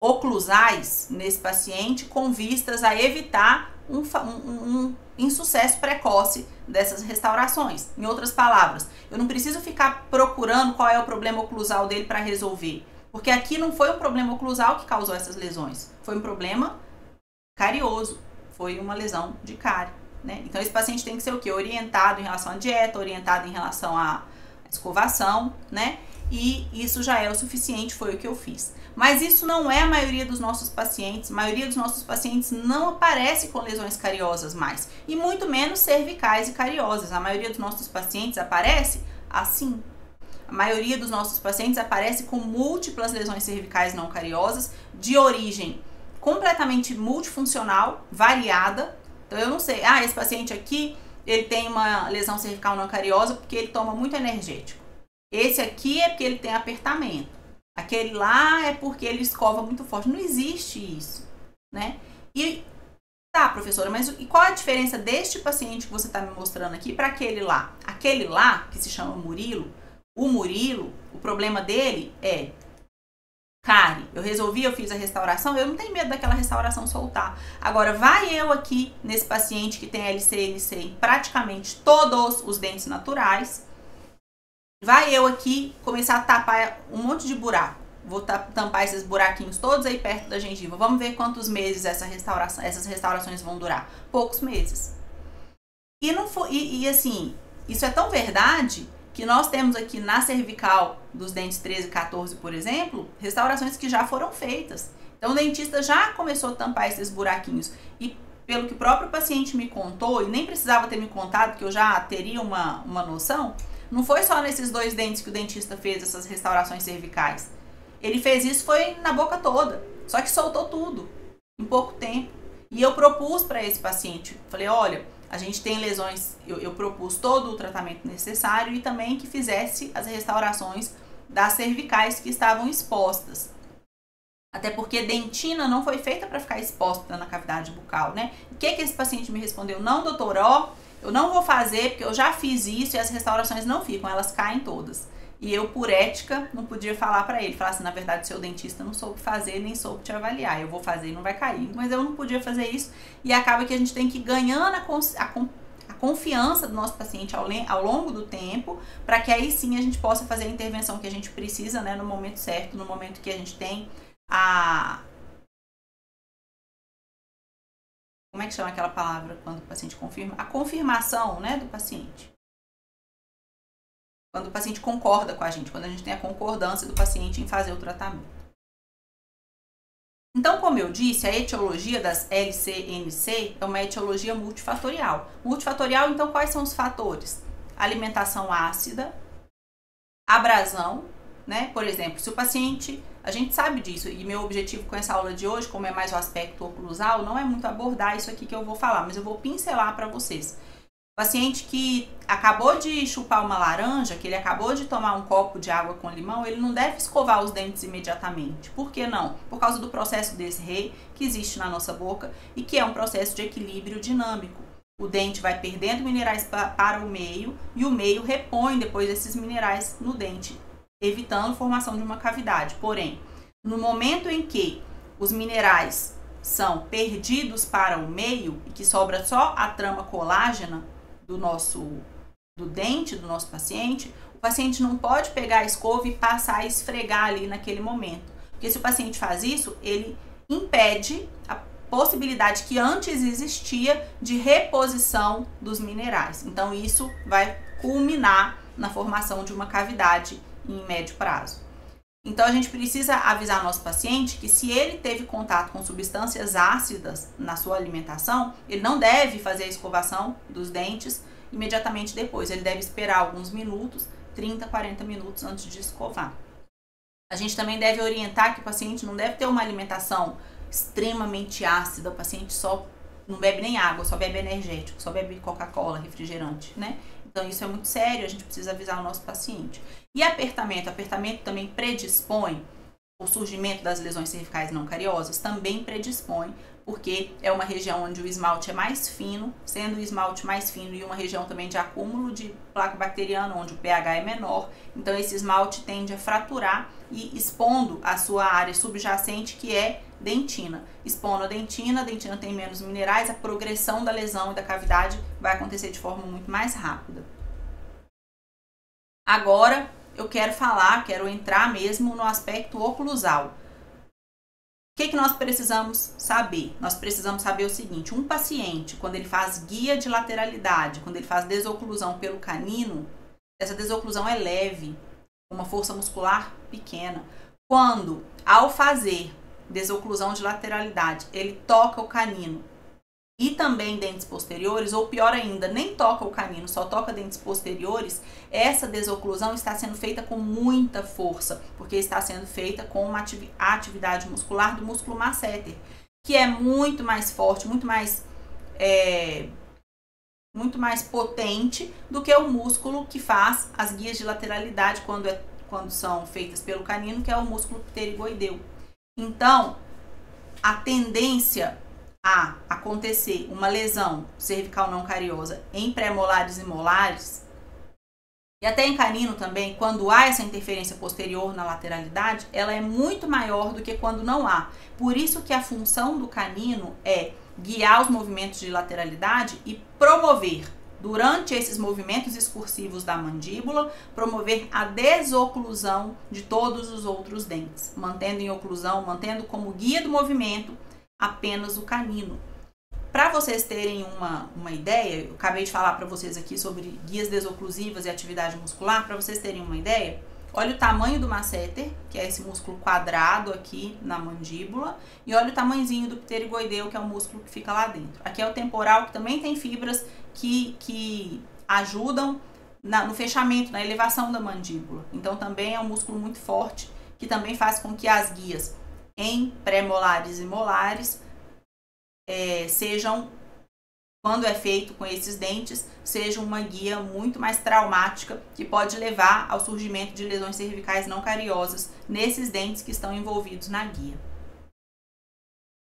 oclusais nesse paciente com vistas a evitar um insucesso precoce dessas restaurações. Em outras palavras, eu não preciso ficar procurando qual é o problema oclusal dele para resolver, porque aqui não foi um problema oclusal que causou essas lesões, foi um problema carioso, foi uma lesão de cárie, né? Então esse paciente tem que ser o quê? Orientado em relação à dieta, orientado em relação à escovação, né? E isso já é o suficiente, foi o que eu fiz. Mas isso não é a maioria dos nossos pacientes. A maioria dos nossos pacientes não aparece com lesões cariosas mais. E muito menos cervicais e cariosas. A maioria dos nossos pacientes aparece assim. A maioria dos nossos pacientes aparece com múltiplas lesões cervicais não cariosas, de origem completamente multifuncional, variada. Então eu não sei, esse paciente aqui, ele tem uma lesão cervical não cariosa porque ele toma muito energético. Esse aqui é porque ele tem apertamento. Aquele lá é porque ele escova muito forte. Não existe isso, né? E tá, professora, mas e qual a diferença deste paciente que você está me mostrando aqui para aquele lá? Aquele lá, que se chama Murilo, o problema dele é cárie. Eu fiz a restauração, eu não tenho medo daquela restauração soltar. Agora, vai eu aqui nesse paciente que tem LC, LC em praticamente todos os dentes naturais. Vai eu aqui começar a tapar um monte de buraco. Vou tampar esses buraquinhos todos aí perto da gengiva. Vamos ver quantos meses essas restaurações vão durar. Poucos meses. E assim, isso é tão verdade que nós temos aqui na cervical dos dentes 13 e 14, por exemplo, restaurações que já foram feitas. Então o dentista já começou a tampar esses buraquinhos. E pelo que o próprio paciente me contou, e nem precisava ter me contado, que eu já teria uma noção, não foi só nesses 2 dentes que o dentista fez essas restaurações cervicais. Ele fez isso foi na boca toda, só que soltou tudo em pouco tempo. E eu propus para esse paciente, falei, olha, a gente tem lesões, eu propus todo o tratamento necessário e também que fizesse as restaurações das cervicais que estavam expostas. Até porque dentina não foi feita para ficar exposta na cavidade bucal, né? O que esse paciente me respondeu? Não, doutor, eu não vou fazer porque eu já fiz isso e as restaurações não ficam, elas caem todas. E eu, por ética, não podia falar para ele. Falar assim, na verdade, seu dentista não soube fazer, nem soube te avaliar. Eu vou fazer e não vai cair. Mas eu não podia fazer isso. E acaba que a gente tem que ir ganhando a confiança do nosso paciente ao longo do tempo, para que aí sim a gente possa fazer a intervenção que a gente precisa, né, no momento certo, no momento que a gente tem como é que chama aquela palavra quando o paciente confirma? A confirmação, né, do paciente. Quando o paciente concorda com a gente, quando a gente tem a concordância do paciente em fazer o tratamento. Então, como eu disse, a etiologia das LCNC é uma etiologia multifatorial. Multifatorial, então, quais são os fatores? Alimentação ácida, abrasão, né? Por exemplo, se o paciente, a gente sabe disso, e meu objetivo com essa aula de hoje, como é mais o aspecto oclusal, não é muito abordar isso aqui que eu vou falar, mas eu vou pincelar para vocês. Paciente que acabou de chupar uma laranja, que ele acabou de tomar um copo de água com limão, ele não deve escovar os dentes imediatamente. Por que não? Por causa do processo Desrey que existe na nossa boca e que é um processo de equilíbrio dinâmico. O dente vai perdendo minerais para o meio e o meio repõe depois esses minerais no dente, evitando a formação de uma cavidade. Porém, no momento em que os minerais são perdidos para o meio e que sobra só a trama colágena do dente do nosso paciente, o paciente não pode pegar a escova e passar a esfregar ali naquele momento. Porque se o paciente faz isso, ele impede a possibilidade que antes existia de reposição dos minerais. Então isso vai culminar na formação de uma cavidade em médio prazo. Então a gente precisa avisar nosso paciente que se ele teve contato com substâncias ácidas na sua alimentação, ele não deve fazer a escovação dos dentes imediatamente depois. Ele deve esperar alguns minutos, 30, 40 minutos antes de escovar. A gente também deve orientar que o paciente não deve ter uma alimentação extremamente ácida. O paciente só não bebe nem água, só bebe energético, só bebe Coca-Cola, refrigerante, né? Então isso é muito sério, a gente precisa avisar o nosso paciente. E apertamento também predispõe o surgimento das lesões cervicais não cariosas, também predispõe, porque é uma região onde o esmalte é mais fino, sendo o esmalte mais fino e uma região também de acúmulo de placa bacteriana, onde o pH é menor, então esse esmalte tende a fraturar e expondo a sua área subjacente, que é dentina. Expondo a dentina tem menos minerais, a progressão da lesão e da cavidade vai acontecer de forma muito mais rápida. Agora eu quero entrar mesmo no aspecto oclusal. O que nós precisamos saber? Nós precisamos saber o seguinte: um paciente, quando ele faz guia de lateralidade, quando ele faz desoclusão pelo canino, essa desoclusão é leve, uma força muscular pequena. Quando, ao fazer desoclusão de lateralidade, ele toca o canino e também dentes posteriores, ou pior ainda, nem toca o canino, só toca dentes posteriores, essa desoclusão está sendo feita com muita força, porque está sendo feita com uma atividade muscular do músculo masseter, que é muito mais forte, muito mais potente do que o músculo que faz as guias de lateralidade quando são feitas pelo canino, que é o músculo pterigoideu. Então, a tendência a acontecer uma lesão cervical não cariosa em pré-molares e molares, e até em canino também, quando há essa interferência posterior na lateralidade, ela é muito maior do que quando não há. Por isso que a função do canino é guiar os movimentos de lateralidade e promover durante esses movimentos excursivos da mandíbula, promover a desoclusão de todos os outros dentes, mantendo em oclusão, mantendo como guia do movimento apenas o canino. Para vocês terem uma ideia, eu acabei de falar para vocês aqui sobre guias desoclusivas e atividade muscular. Para vocês terem uma ideia, olha o tamanho do masseter, que é esse músculo quadrado aqui na mandíbula, e olha o tamanhozinho do pterigoideu, que é o músculo que fica lá dentro. Aqui é o temporal, que também tem fibras que ajudam no fechamento, na elevação da mandíbula. Então também é um músculo muito forte, que também faz com que as guias em pré-molares e molares sejam, quando é feito com esses dentes, seja uma guia muito mais traumática, que pode levar ao surgimento de lesões cervicais não cariosas nesses dentes que estão envolvidos na guia.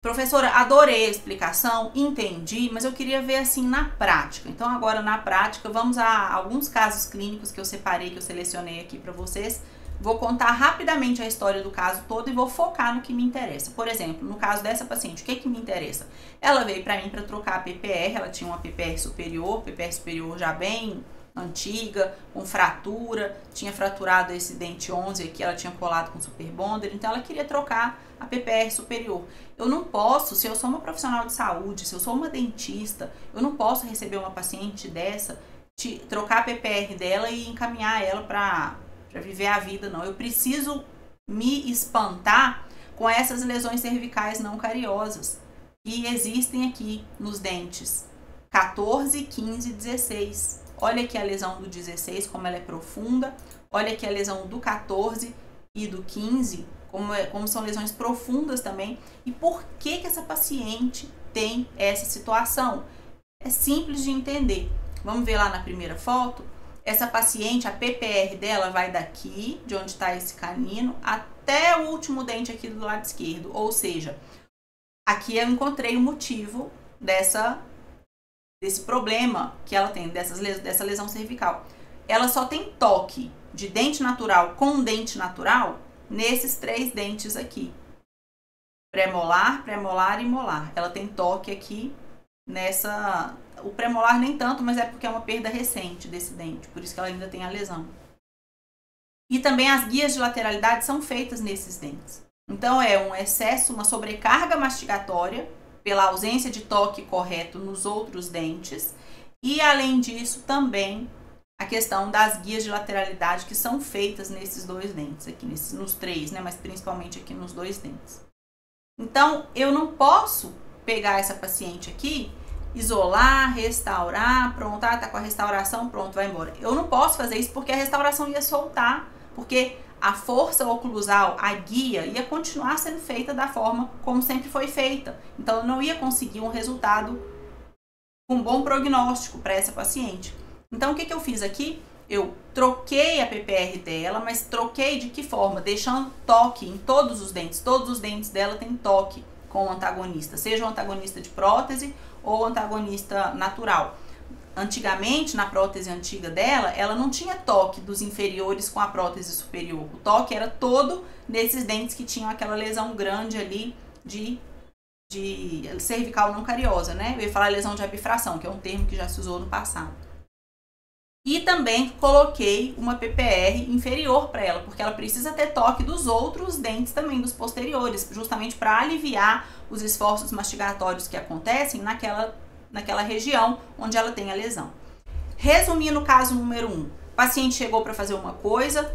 Professora, adorei a explicação, entendi, mas eu queria ver assim na prática. Então agora na prática, vamos a alguns casos clínicos que eu separei, que eu selecionei aqui para vocês. Vou contar rapidamente a história do caso todo e vou focar no que me interessa. Por exemplo, no caso dessa paciente, o que me interessa? Ela veio para mim para trocar a PPR, ela tinha uma PPR superior já bem antiga, com fratura, tinha fraturado esse dente 11 aqui, ela tinha colado com super bonder, então ela queria trocar a PPR superior. Eu não posso, se eu sou uma profissional de saúde, se eu sou uma dentista, eu não posso receber uma paciente dessa, trocar a PPR dela e encaminhar ela para viver a vida, não. Eu preciso me espantar com essas lesões cervicais não cariosas que existem aqui nos dentes 14, 15 e 16. Olha aqui a lesão do 16, como ela é profunda. Olha aqui a lesão do 14 e do 15, como são lesões profundas também. E por que essa paciente tem essa situação? É simples de entender. Vamos ver lá na primeira foto. Essa paciente, a PPR dela vai daqui, de onde está esse canino, até o último dente aqui do lado esquerdo. Ou seja, aqui eu encontrei o motivo desse problema que ela tem, dessa lesão cervical. Ela só tem toque de dente natural com dente natural nesses 3 dentes aqui. Premolar, premolar e molar. Ela tem toque aqui nessa... O premolar nem tanto, mas é porque é uma perda recente desse dente, por isso que ela ainda tem a lesão. E também as guias de lateralidade são feitas nesses dentes. Então é um excesso, uma sobrecarga mastigatória pela ausência de toque correto nos outros dentes. E além disso também a questão das guias de lateralidade que são feitas nesses 2 dentes, aqui nos 3, né? Mas principalmente aqui nos 2 dentes. Então eu não posso pegar essa paciente aqui, isolar, restaurar, pronto, tá com a restauração, pronto, vai embora. Eu não posso fazer isso porque a restauração ia soltar, porque a força oclusal, a guia, ia continuar sendo feita da forma como sempre foi feita. Então eu não ia conseguir um resultado com bom prognóstico para essa paciente. Então o que eu fiz aqui? Eu troquei a PPR dela, mas troquei de que forma? Deixando toque em todos os dentes dela tem toque com o antagonista, seja o antagonista de prótese ou o antagonista natural. Antigamente, na prótese antiga dela, ela não tinha toque dos inferiores com a prótese superior. O toque era todo nesses dentes que tinham aquela lesão grande ali de cervical não cariosa, né? Eu ia falar lesão de abifração, que é um termo que já se usou no passado. E também coloquei uma PPR inferior para ela, porque ela precisa ter toque dos outros dentes também, dos posteriores, justamente para aliviar os esforços mastigatórios que acontecem naquela região onde ela tem a lesão. Resumindo o caso número 1, o paciente chegou para fazer uma coisa,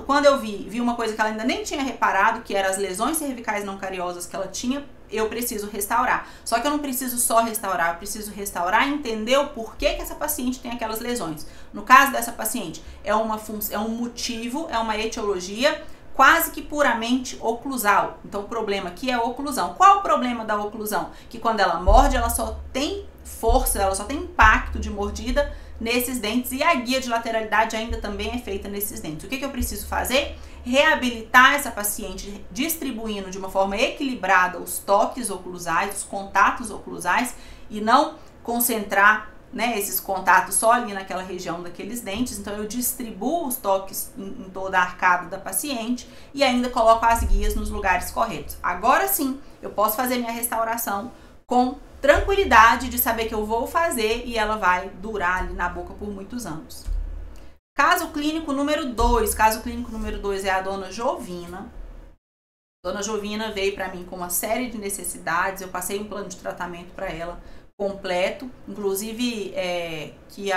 quando eu vi uma coisa que ela ainda nem tinha reparado, que eram as lesões cervicais não cariosas que ela tinha, eu preciso restaurar. Só que eu não preciso só restaurar, eu preciso restaurar e entender o porquê que essa paciente tem aquelas lesões. No caso dessa paciente, é um motivo, é uma etiologia quase que puramente oclusal. Então o problema aqui é a oclusão. Qual o problema da oclusão? Que quando ela morde, ela só tem força, ela só tem impacto de mordida nesses dentes, e a guia de lateralidade ainda também é feita nesses dentes. O que eu preciso fazer? Reabilitar essa paciente distribuindo de uma forma equilibrada os toques oclusais, os contatos oclusais, e não concentrar, né, esses contatos só ali naquela região daqueles dentes. Então eu distribuo os toques em toda a arcada da paciente e ainda coloco as guias nos lugares corretos. Agora sim, eu posso fazer minha restauração com tranquilidade de saber que eu vou fazer e ela vai durar ali na boca por muitos anos. Caso clínico número 2. Caso clínico número 2 é a dona Jovina. Dona Jovina veio para mim com uma série de necessidades. Eu passei um plano de tratamento para ela completo, inclusive que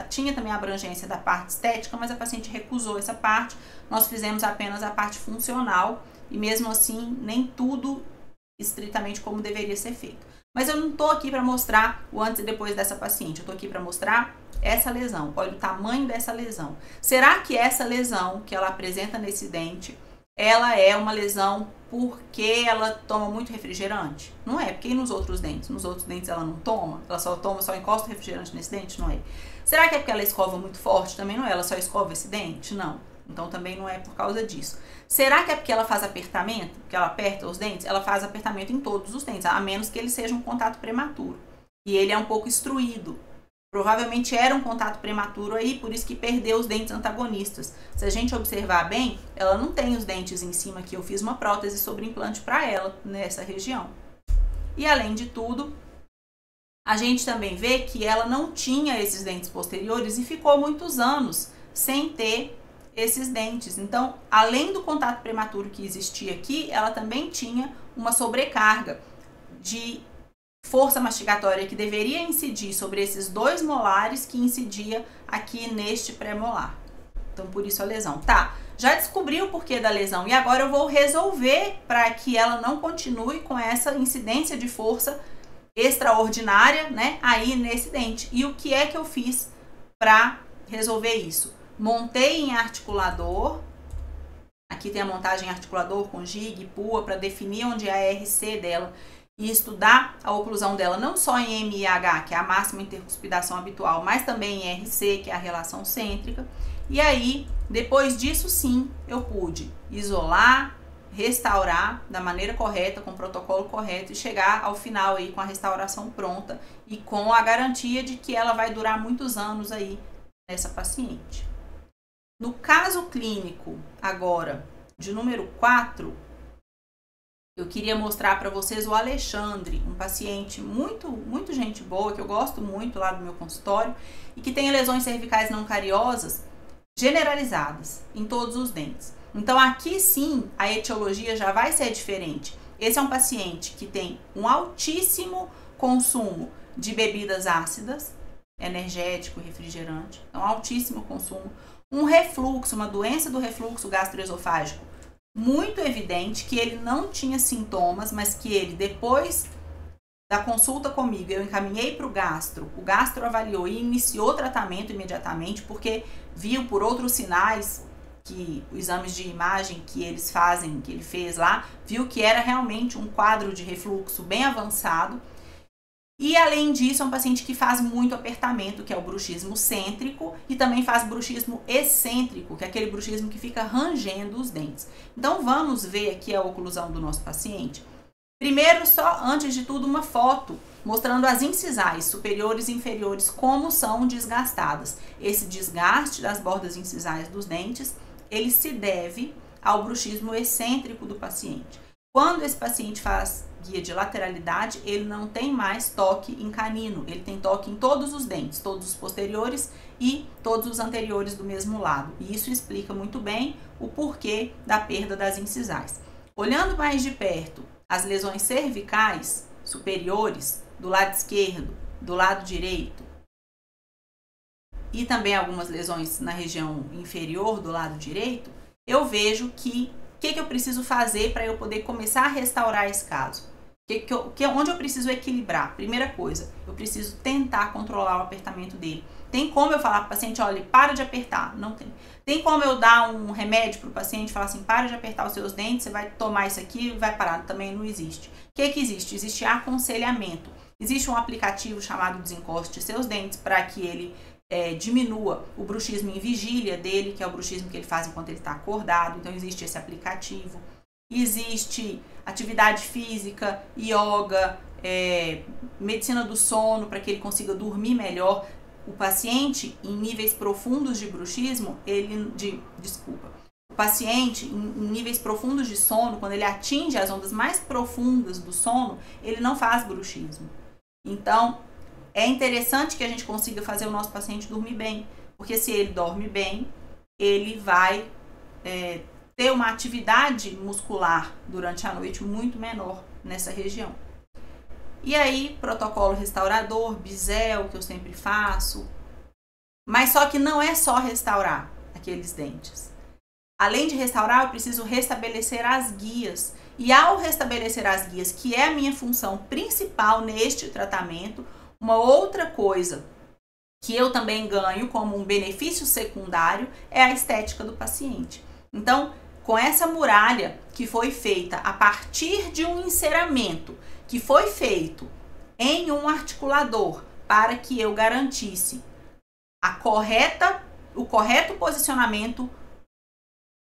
tinha também a abrangência da parte estética, mas a paciente recusou essa parte. Nós fizemos apenas a parte funcional e mesmo assim nem tudo estritamente como deveria ser feito. Mas eu não estou aqui para mostrar o antes e depois dessa paciente, eu estou aqui para mostrar essa lesão. Olha o tamanho dessa lesão. Será que essa lesão que ela apresenta nesse dente, ela é uma lesão porque ela toma muito refrigerante? Não é, porque nos outros dentes? Nos outros dentes ela não toma? Ela só encosta o refrigerante nesse dente? Não é. Será que é porque ela escova muito forte? Também não é, ela só escova esse dente? Não. Então também não é por causa disso. Será que é porque ela faz apertamento? Porque ela aperta os dentes? Ela faz apertamento em todos os dentes, a menos que ele seja um contato prematuro. E ele é um pouco instruído. Provavelmente era um contato prematuro aí, por isso que perdeu os dentes antagonistas. Se a gente observar bem, ela não tem os dentes em cima aqui. Eu fiz uma prótese sobre implante para ela nessa região. E além de tudo, a gente também vê que ela não tinha esses dentes posteriores e ficou muitos anos sem ter esses dentes. Então, além do contato prematuro que existia aqui, ela também tinha uma sobrecarga de força mastigatória que deveria incidir sobre esses 2 molares que incidia aqui neste pré-molar. Então, por isso a lesão. Tá, já descobri o porquê da lesão e agora eu vou resolver para que ela não continue com essa incidência de força extraordinária, né, aí nesse dente. E o que é que eu fiz para resolver isso? Montei em articulador. Aqui tem a montagem em articulador com jig, pua, para definir onde é a RC dela e estudar a oclusão dela não só em MIH, que é a máxima intercuspidação habitual, mas também em RC, que é a relação cêntrica. E aí, depois disso sim, eu pude isolar, restaurar da maneira correta, com o protocolo correto e chegar ao final aí com a restauração pronta e com a garantia de que ela vai durar muitos anos aí nessa paciente. No caso clínico, agora, de número 4, eu queria mostrar para vocês o Alexandre, um paciente muito gente boa, que eu gosto muito lá do meu consultório, e que tem lesões cervicais não cariosas generalizadas em todos os dentes. Então, aqui sim, a etiologia já vai ser diferente. Esse é um paciente que tem um altíssimo consumo de bebidas ácidas, energético, refrigerante, então altíssimo consumo. Um refluxo, uma doença do refluxo gastroesofágico muito evidente, que ele não tinha sintomas, mas que ele, depois da consulta comigo, eu encaminhei para o gastro avaliou e iniciou o tratamento imediatamente, porque viu por outros sinais que os exames de imagem que eles fazem, que ele fez lá, viu que era realmente um quadro de refluxo bem avançado. E além disso, é um paciente que faz muito apertamento, que é o bruxismo cêntrico, e também faz bruxismo excêntrico, que é aquele bruxismo que fica rangendo os dentes. Então vamos ver aqui a oclusão do nosso paciente. Primeiro, só antes de tudo, uma foto mostrando as incisais superiores e inferiores, como são desgastadas. Esse desgaste das bordas incisais dos dentes, ele se deve ao bruxismo excêntrico do paciente. Quando esse paciente faz guia de lateralidade, ele não tem mais toque em canino, ele tem toque em todos os dentes, todos os posteriores e todos os anteriores do mesmo lado. E isso explica muito bem o porquê da perda das incisais. Olhando mais de perto, as lesões cervicais superiores do lado esquerdo, do lado direito, e também algumas lesões na região inferior do lado direito, eu vejo que o que eu preciso fazer para eu poder começar a restaurar esse caso? Onde eu preciso equilibrar? Primeira coisa, eu preciso tentar controlar o apertamento dele. Tem como eu falar para o paciente, olha, para de apertar? Não tem. Tem como eu dar um remédio para o paciente e falar assim, para de apertar os seus dentes, você vai tomar isso aqui e vai parar? Também não existe. O que existe? Existe aconselhamento. Existe um aplicativo chamado Desencoste Seus Dentes para que ele diminua o bruxismo em vigília dele, que é o bruxismo que ele faz enquanto ele está acordado. Então existe esse aplicativo. Existe atividade física, yoga, medicina do sono para que ele consiga dormir melhor. O paciente em níveis profundos de bruxismo, o paciente em níveis profundos de sono, quando ele atinge as ondas mais profundas do sono, ele não faz bruxismo. Então, é interessante que a gente consiga fazer o nosso paciente dormir bem, porque se ele dorme bem, ele vai ter uma atividade muscular durante a noite muito menor nessa região. E aí, protocolo restaurador, bisel, que eu sempre faço. Mas só que não é só restaurar aqueles dentes. Além de restaurar, eu preciso restabelecer as guias. E ao restabelecer as guias, que é a minha função principal neste tratamento, uma outra coisa que eu também ganho como um benefício secundário é a estética do paciente. Então, com essa muralha que foi feita a partir de um enceramento que foi feito em um articulador para que eu garantisse o correto posicionamento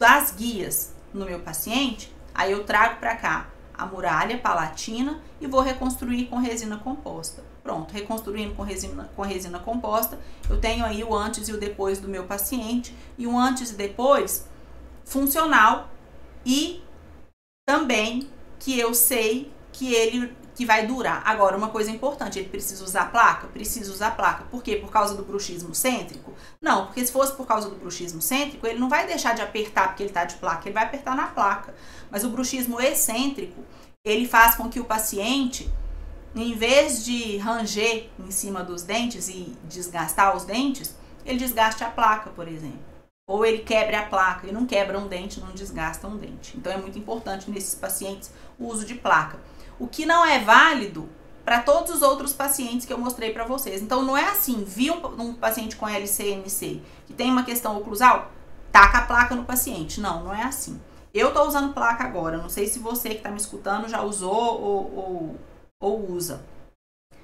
das guias no meu paciente, aí eu trago para cá a muralha palatina e vou reconstruir com resina composta. Pronto, reconstruindo com resina composta, eu tenho aí o antes e o depois do meu paciente, e um antes e depois funcional, e também que eu sei que vai durar. Agora, uma coisa importante, ele precisa usar placa? Precisa usar placa. Por quê? Por causa do bruxismo cêntrico? Não, porque se fosse por causa do bruxismo cêntrico, ele não vai deixar de apertar porque ele está de placa, ele vai apertar na placa. Mas o bruxismo excêntrico, ele faz com que o paciente, em vez de ranger em cima dos dentes e desgastar os dentes, ele desgaste a placa, por exemplo. Ou ele quebre a placa, e não quebra um dente, não desgasta um dente. Então é muito importante nesses pacientes o uso de placa. O que não é válido para todos os outros pacientes que eu mostrei para vocês. Então não é assim, vi um paciente com LCNC que tem uma questão oclusal, taca a placa no paciente. Não, não é assim. Eu tô usando placa agora, não sei se você que tá me escutando já usou ou usa.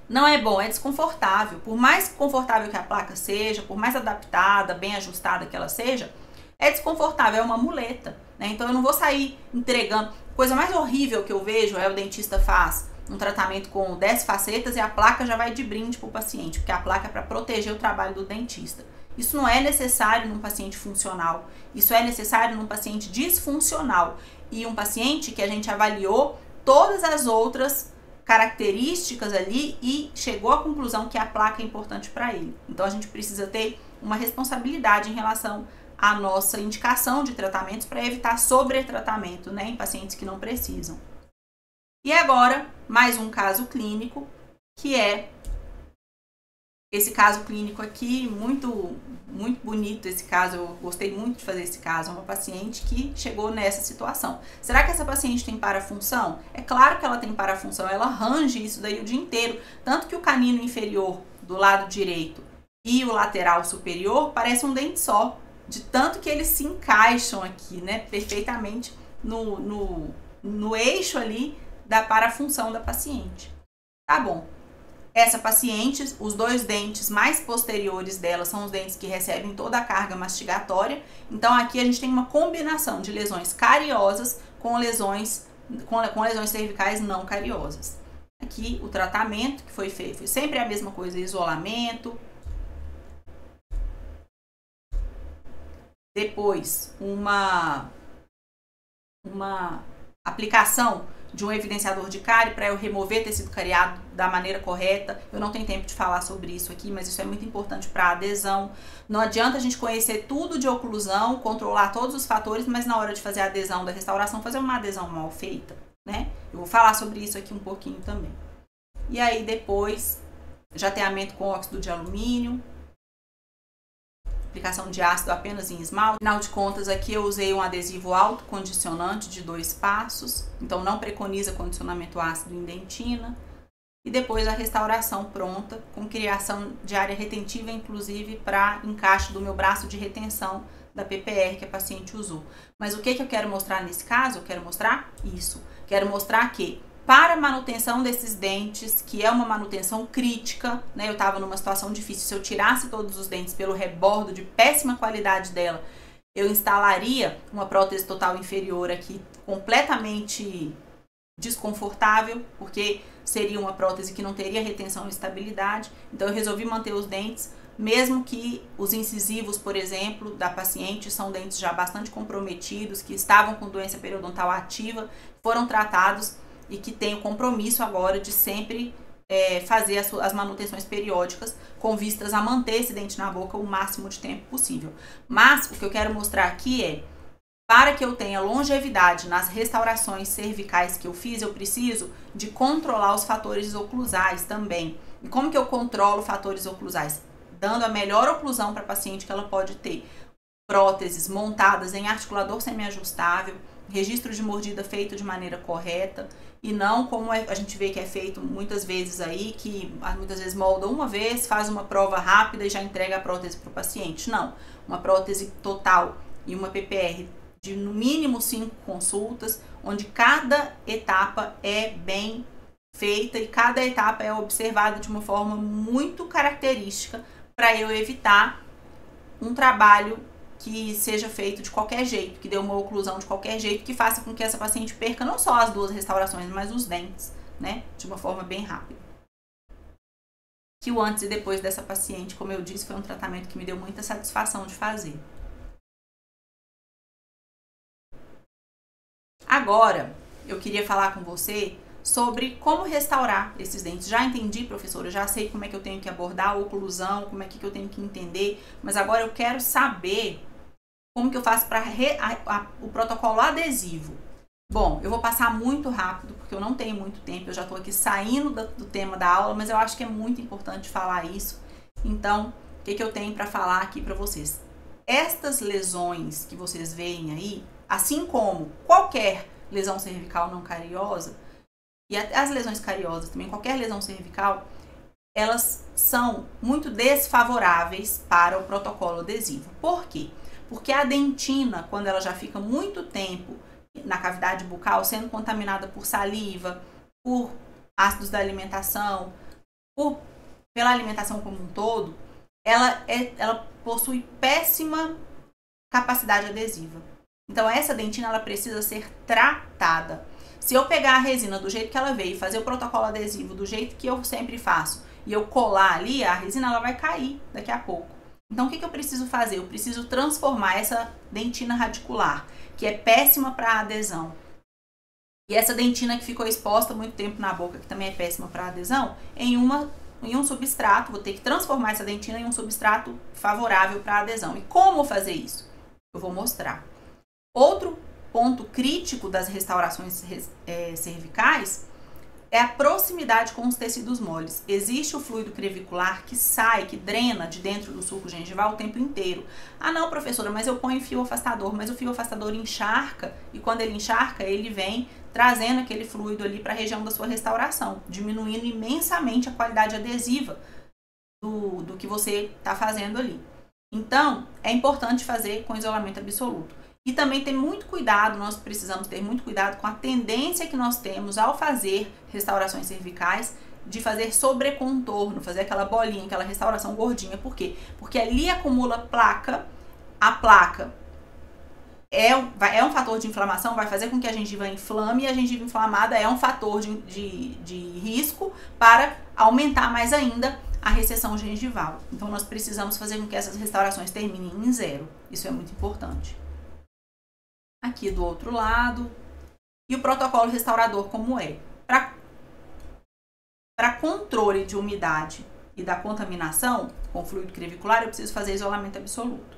Não é bom, é desconfortável. Por mais confortável que a placa seja, por mais adaptada, bem ajustada que ela seja, é desconfortável, é uma muleta, né? Então eu não vou sair entregando. Coisa mais horrível que eu vejo é o dentista faz um tratamento com 10 facetas e a placa já vai de brinde para o paciente, porque a placa é para proteger o trabalho do dentista. Isso não é necessário num paciente funcional, isso é necessário num paciente disfuncional e um paciente que a gente avaliou todas as outras características ali e chegou à conclusão que a placa é importante para ele. Então a gente precisa ter uma responsabilidade em relação à nossa indicação de tratamentos para evitar sobretratamento, né, em pacientes que não precisam. E agora, mais um caso clínico, que é esse caso clínico aqui, muito bonito esse caso, eu gostei muito de fazer esse caso, é uma paciente que chegou nessa situação. Será que essa paciente tem parafunção? É claro que ela tem parafunção, ela range isso daí o dia inteiro, tanto que o canino inferior do lado direito e o lateral superior parece um dente só, de tanto que eles se encaixam aqui, né, perfeitamente no eixo ali da parafunção da paciente. Tá bom. Essa paciente, os dois dentes mais posteriores dela são os dentes que recebem toda a carga mastigatória. Então aqui a gente tem uma combinação de lesões cariosas com lesões cervicais não cariosas. Aqui o tratamento que foi feito foi sempre a mesma coisa, isolamento. Depois uma aplicação de um evidenciador de cárie para eu remover tecido cariado da maneira correta. Eu não tenho tempo de falar sobre isso aqui, mas isso é muito importante para a adesão. Não adianta a gente conhecer tudo de oclusão, controlar todos os fatores, mas na hora de fazer a adesão da restauração, fazer uma adesão mal feita, né? Eu vou falar sobre isso aqui um pouquinho também. E aí depois, jateamento com óxido de alumínio, aplicação de ácido apenas em esmalte. Afinal de contas, aqui eu usei um adesivo autocondicionante de 2 passos, então não preconiza condicionamento ácido em dentina. E depois a restauração pronta, com criação de área retentiva, inclusive para encaixe do meu braço de retenção da PPR que a paciente usou. Mas o que eu quero mostrar nesse caso? Eu quero mostrar isso. Quero mostrar que para a manutenção desses dentes, que é uma manutenção crítica, né? Eu estava numa situação difícil. Se eu tirasse todos os dentes pelo rebordo de péssima qualidade dela, eu instalaria uma prótese total inferior aqui, completamente desconfortável, porque seria uma prótese que não teria retenção e estabilidade. Então eu resolvi manter os dentes, mesmo que os incisivos, por exemplo, da paciente são dentes já bastante comprometidos, que estavam com doença periodontal ativa, foram tratados e que tem o compromisso agora de sempre fazer as manutenções periódicas com vistas a manter esse dente na boca o máximo de tempo possível. Mas o que eu quero mostrar aqui é, para que eu tenha longevidade nas restaurações cervicais que eu fiz, eu preciso de controlar os fatores oclusais também. E como que eu controlo fatores oclusais? Dando a melhor oclusão para a paciente que ela pode ter. Próteses montadas em articulador semiajustável, registro de mordida feito de maneira correta, e não como a gente vê que é feito muitas vezes aí, que muitas vezes molda uma vez, faz uma prova rápida e já entrega a prótese para o paciente. Não, uma prótese total e uma PPR de no mínimo 5 consultas, onde cada etapa é bem feita e cada etapa é observada de uma forma muito característica para eu evitar um trabalho que seja feito de qualquer jeito, que dê uma oclusão de qualquer jeito, que faça com que essa paciente perca não só as 2 restaurações, mas os dentes, né, de uma forma bem rápida. Que o antes e depois dessa paciente, como eu disse, foi um tratamento que me deu muita satisfação de fazer. Agora, eu queria falar com você sobre como restaurar esses dentes. Já entendi, professora, já sei como é que eu tenho que abordar a oclusão, como é que eu tenho que entender, mas agora eu quero saber como que eu faço para o protocolo adesivo. Bom, eu vou passar muito rápido, porque eu não tenho muito tempo, eu já estou aqui saindo do tema da aula, mas eu acho que é muito importante falar isso. Então, o que eu tenho para falar aqui para vocês? Estas lesões que vocês veem aí, assim como qualquer lesão cervical não cariosa, e as lesões cariosas também, qualquer lesão cervical, elas são muito desfavoráveis para o protocolo adesivo. Por quê? Porque a dentina, quando ela já fica muito tempo na cavidade bucal, sendo contaminada por saliva, por ácidos da alimentação, pela alimentação como um todo, ela possui péssima capacidade adesiva. Então, essa dentina ela precisa ser tratada. Se eu pegar a resina do jeito que ela veio e fazer o protocolo adesivo do jeito que eu sempre faço e eu colar ali, a resina ela vai cair daqui a pouco. Então, o que eu preciso fazer? Eu preciso transformar essa dentina radicular, que é péssima para adesão, e essa dentina que ficou exposta muito tempo na boca, que também é péssima para adesão, em um substrato. Vou ter que transformar essa dentina em um substrato favorável para adesão. E como fazer isso? Eu vou mostrar. Outro ponto crítico das restaurações cervicais é a proximidade com os tecidos moles. Existe o fluido crevicular que sai, que drena de dentro do sulco gengival o tempo inteiro. Ah não, professora, mas eu ponho fio afastador, mas o fio afastador encharca, e quando ele encharca, ele vem trazendo aquele fluido ali para a região da sua restauração, diminuindo imensamente a qualidade adesiva do que você está fazendo ali. Então, é importante fazer com isolamento absoluto. E também ter muito cuidado, nós precisamos ter muito cuidado com a tendência que nós temos ao fazer restaurações cervicais, de fazer sobrecontorno, fazer aquela bolinha, aquela restauração gordinha. Por quê? Porque ali acumula placa, a placa é um fator de inflamação, vai fazer com que a gengiva inflame, e a gengiva inflamada é um fator de risco para aumentar mais ainda a recessão gengival. Então, nós precisamos fazer com que essas restaurações terminem em 0. Isso é muito importante. Aqui do outro lado. E o protocolo restaurador como é? Para controle de umidade e da contaminação com fluido crevicular, eu preciso fazer isolamento absoluto.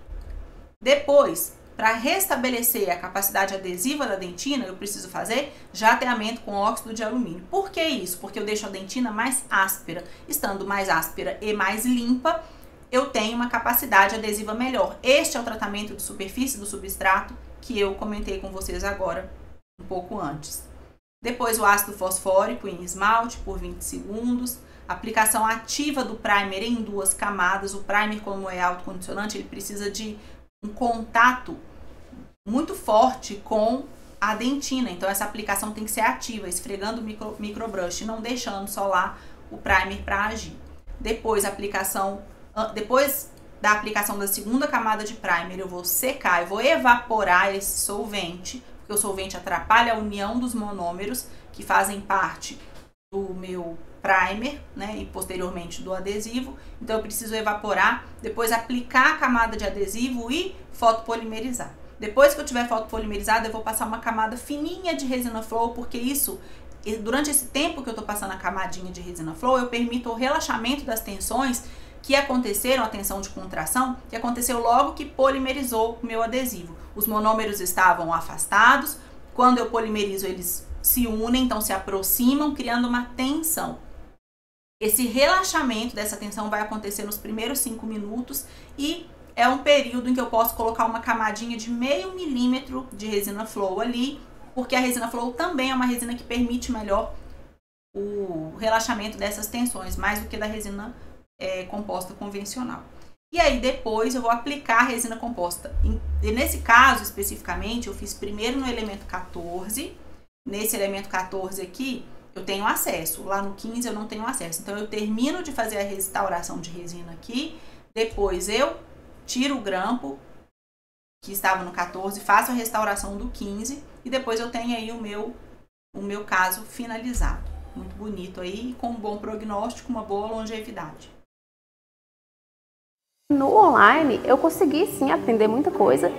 Depois, para restabelecer a capacidade adesiva da dentina, eu preciso fazer jateamento com óxido de alumínio. Por que isso? Porque eu deixo a dentina mais áspera. Estando mais áspera e mais limpa, eu tenho uma capacidade adesiva melhor. Este é o tratamento de superfície do substrato que eu comentei com vocês agora, um pouco antes. Depois o ácido fosfórico em esmalte por 20 segundos. Aplicação ativa do primer em 2 camadas. O primer, como é autocondicionante, ele precisa de um contato muito forte com a dentina. Então, essa aplicação tem que ser ativa, esfregando o microbrush, não deixando só lá o primer para agir. Depois, depois da aplicação da segunda camada de primer, eu vou secar, eu vou evaporar esse solvente, porque o solvente atrapalha a união dos monômeros que fazem parte do meu primer, né, e posteriormente do adesivo. Então eu preciso evaporar, depois aplicar a camada de adesivo e fotopolimerizar. Depois que eu tiver fotopolimerizado, eu vou passar uma camada fininha de resina flow, porque isso durante esse tempo que eu estou passando a camadinha de resina flow, eu permito o relaxamento das tensões que aconteceram, a tensão de contração, que aconteceu logo que polimerizou o meu adesivo. Os monômeros estavam afastados, quando eu polimerizo eles se unem, então se aproximam, criando uma tensão. Esse relaxamento dessa tensão vai acontecer nos primeiros 5 minutos e é um período em que eu posso colocar uma camadinha de meio milímetro de resina flow ali, porque a resina flow também é uma resina que permite melhor o relaxamento dessas tensões, mais do que da resina composta convencional. E aí depois eu vou aplicar a resina composta. E nesse caso especificamente, eu fiz primeiro no elemento 14. Nesse elemento 14 aqui, eu tenho acesso. Lá no 15 eu não tenho acesso. Então eu termino de fazer a restauração de resina aqui. Depois eu tiro o grampo que estava no 14, faço a restauração do 15 e depois eu tenho aí o meu caso finalizado. Muito bonito aí, com um bom prognóstico, uma boa longevidade. No online, eu consegui sim aprender muita coisa,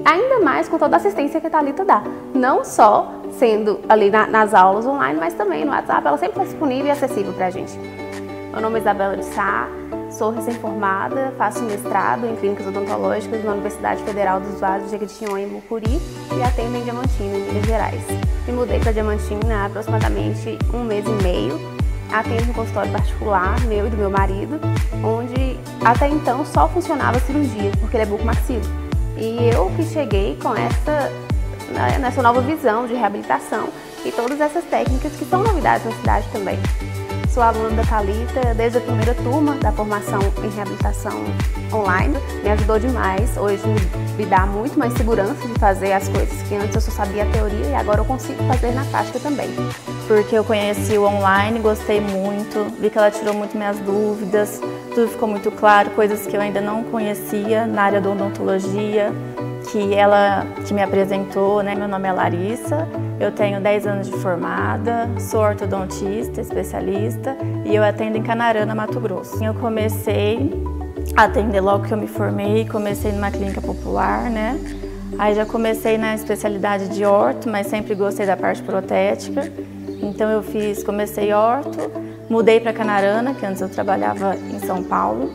ainda mais com toda a assistência que a Thalita dá. Não só sendo ali nas aulas online, mas também no WhatsApp, ela sempre está disponível e acessível para a gente. Meu nome é Isabela de Sá, sou recém-formada, faço mestrado em Clínicas Odontológicas na Universidade Federal dos Vales de Jequitinhonha e Mucuri e atendo em Diamantina, em Minas Gerais. Me mudei para Diamantina há aproximadamente 1 mês e meio. Atendo um consultório particular, meu e do meu marido, onde até então só funcionava a cirurgia, porque ele é bucomaxilo. E eu que cheguei com nessa nova visão de reabilitação e todas essas técnicas que são novidades na cidade também. Sou aluna da Thalita desde a primeira turma da formação em reabilitação online. Me ajudou demais. Hoje me dá muito mais segurança de fazer as coisas que antes eu só sabia a teoria e agora eu consigo fazer na prática também. Porque eu conheci o online, gostei muito, vi que ela tirou muito minhas dúvidas, tudo ficou muito claro, coisas que eu ainda não conhecia na área da odontologia, que ela que me apresentou, né? Meu nome é Larissa, eu tenho 10 anos de formada, sou ortodontista, especialista e eu atendo em Canarana, Mato Grosso. Eu comecei a atender logo que eu me formei, comecei numa clínica popular, né? Aí já comecei na especialidade de orto, mas sempre gostei da parte protética. Então eu comecei orto, mudei para Canarana, que antes eu trabalhava em São Paulo.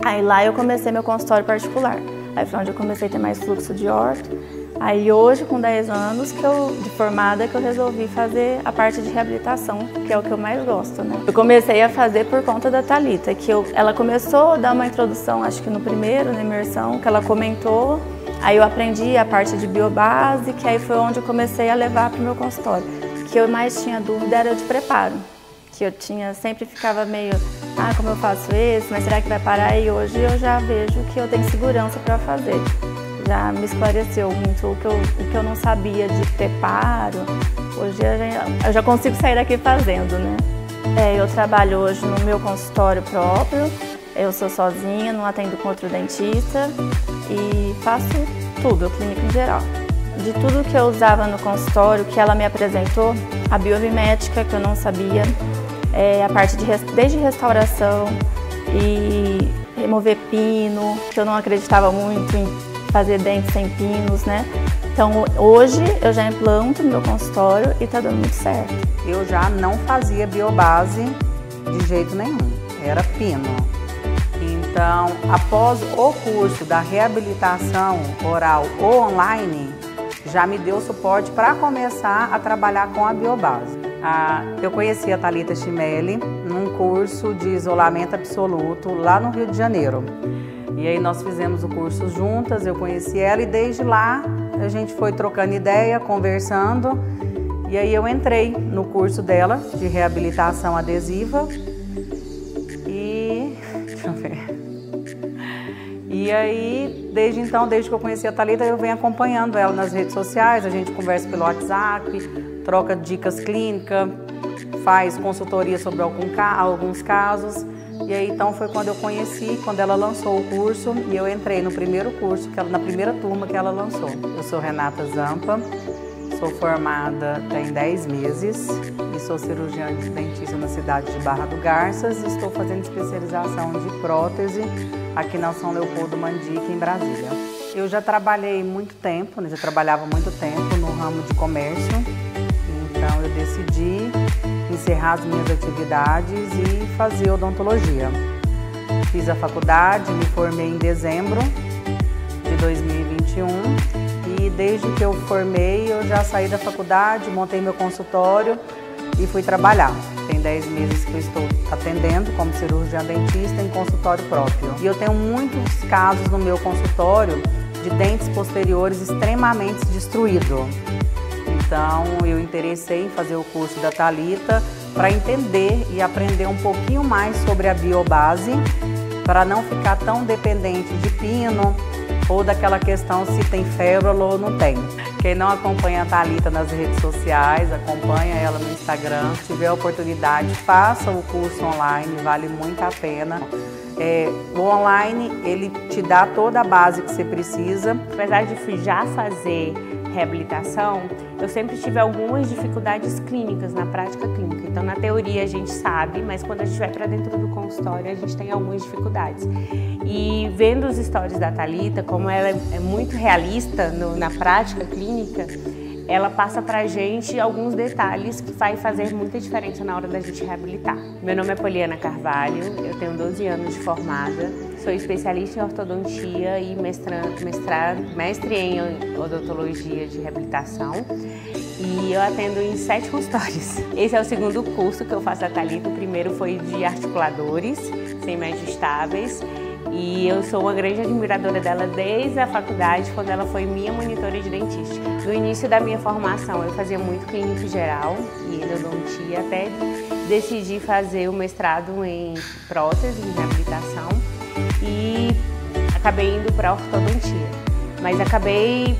Aí lá eu comecei meu consultório particular. Aí foi onde eu comecei a ter mais fluxo de orto. Aí hoje, com 10 anos de formada, que eu resolvi fazer a parte de reabilitação, que é o que eu mais gosto, né? Eu comecei a fazer por conta da Thalita, que ela começou a dar uma introdução, acho que no primeiro, na imersão, que ela comentou. Aí eu aprendi a parte de biobase, que aí foi onde eu comecei a levar para o meu consultório. O que eu mais tinha dúvida era de preparo, que eu sempre ficava meio, como eu faço esse, mas será que vai parar? E hoje eu já vejo que eu tenho segurança para fazer. Já me esclareceu muito o que eu não sabia de preparo. Hoje eu já consigo sair daqui fazendo, né? Eu trabalho hoje no meu consultório próprio, eu sou sozinha, não atendo com outro dentista e faço tudo, clínica em geral. De tudo que eu usava no consultório, que ela me apresentou, a biomimética, que eu não sabia, a parte desde restauração e remover pino, que eu não acreditava muito em fazer dentes sem pinos, né? Então hoje eu já implanto no meu consultório e tá dando muito certo. Eu já não fazia biobase de jeito nenhum, era pino. Então, após o curso da reabilitação oral ou online, já me deu suporte para começar a trabalhar com a biobase. Eu conheci a Thalita Chimelli num curso de isolamento absoluto lá no Rio de Janeiro. E aí nós fizemos o curso juntas, eu conheci ela e desde lá a gente foi trocando ideia, conversando. E aí eu entrei no curso dela de reabilitação adesiva e... deixa eu ver... E aí, desde então, desde que eu conheci a Thalita, eu venho acompanhando ela nas redes sociais, a gente conversa pelo WhatsApp, troca dicas clínicas, faz consultoria sobre alguns casos. E aí, então, foi quando eu conheci, quando ela lançou o curso, e eu entrei no primeiro curso, na primeira turma que ela lançou. Eu sou Renata Zampa, sou formada tem 10 meses e sou cirurgiã de dentista na cidade de Barra do Garças e estou fazendo especialização de prótese aqui na São Leopoldo Mandique, em Brasília. Eu já trabalhei muito tempo, já trabalhava muito tempo no ramo de comércio, então eu decidi encerrar as minhas atividades e fazer odontologia. Fiz a faculdade, me formei em dezembro de 2021 e desde que eu formei eu já saí da faculdade, montei meu consultório e fui trabalhar. Tem 10 meses que eu estou atendendo como cirurgiã dentista em consultório próprio. E eu tenho muitos casos no meu consultório de dentes posteriores extremamente destruídos. Então eu interessei em fazer o curso da Thalita para entender e aprender um pouquinho mais sobre a biobase, para não ficar tão dependente de pino ou daquela questão se tem férula ou não tem. Quem não acompanha a Thalita nas redes sociais, acompanha ela no Instagram. Se tiver a oportunidade, faça o curso online, vale muito a pena. O online, ele te dá toda a base que você precisa. Apesar de já fazer reabilitação, eu sempre tive algumas dificuldades clínicas na prática clínica. Então, na teoria a gente sabe, mas quando a gente vai para dentro do consultório, a gente tem algumas dificuldades. E vendo os stories da Thalita, como ela é muito realista na prática clínica, ela passa pra gente alguns detalhes que vai fazer muita diferença na hora da gente reabilitar. Meu nome é Poliana Carvalho, eu tenho 12 anos de formada, sou especialista em ortodontia e mestre em odontologia de reabilitação e eu atendo em 7 consultórios. Esse é o segundo curso que eu faço da Thalita, o primeiro foi de articuladores semi-ajustáveis. E eu sou uma grande admiradora dela desde a faculdade, quando ela foi minha monitora de dentística. No início da minha formação, eu fazia muito clínico geral e endodontia, até decidi fazer o mestrado em prótese, em reabilitação, e acabei indo para ortodontia. Mas acabei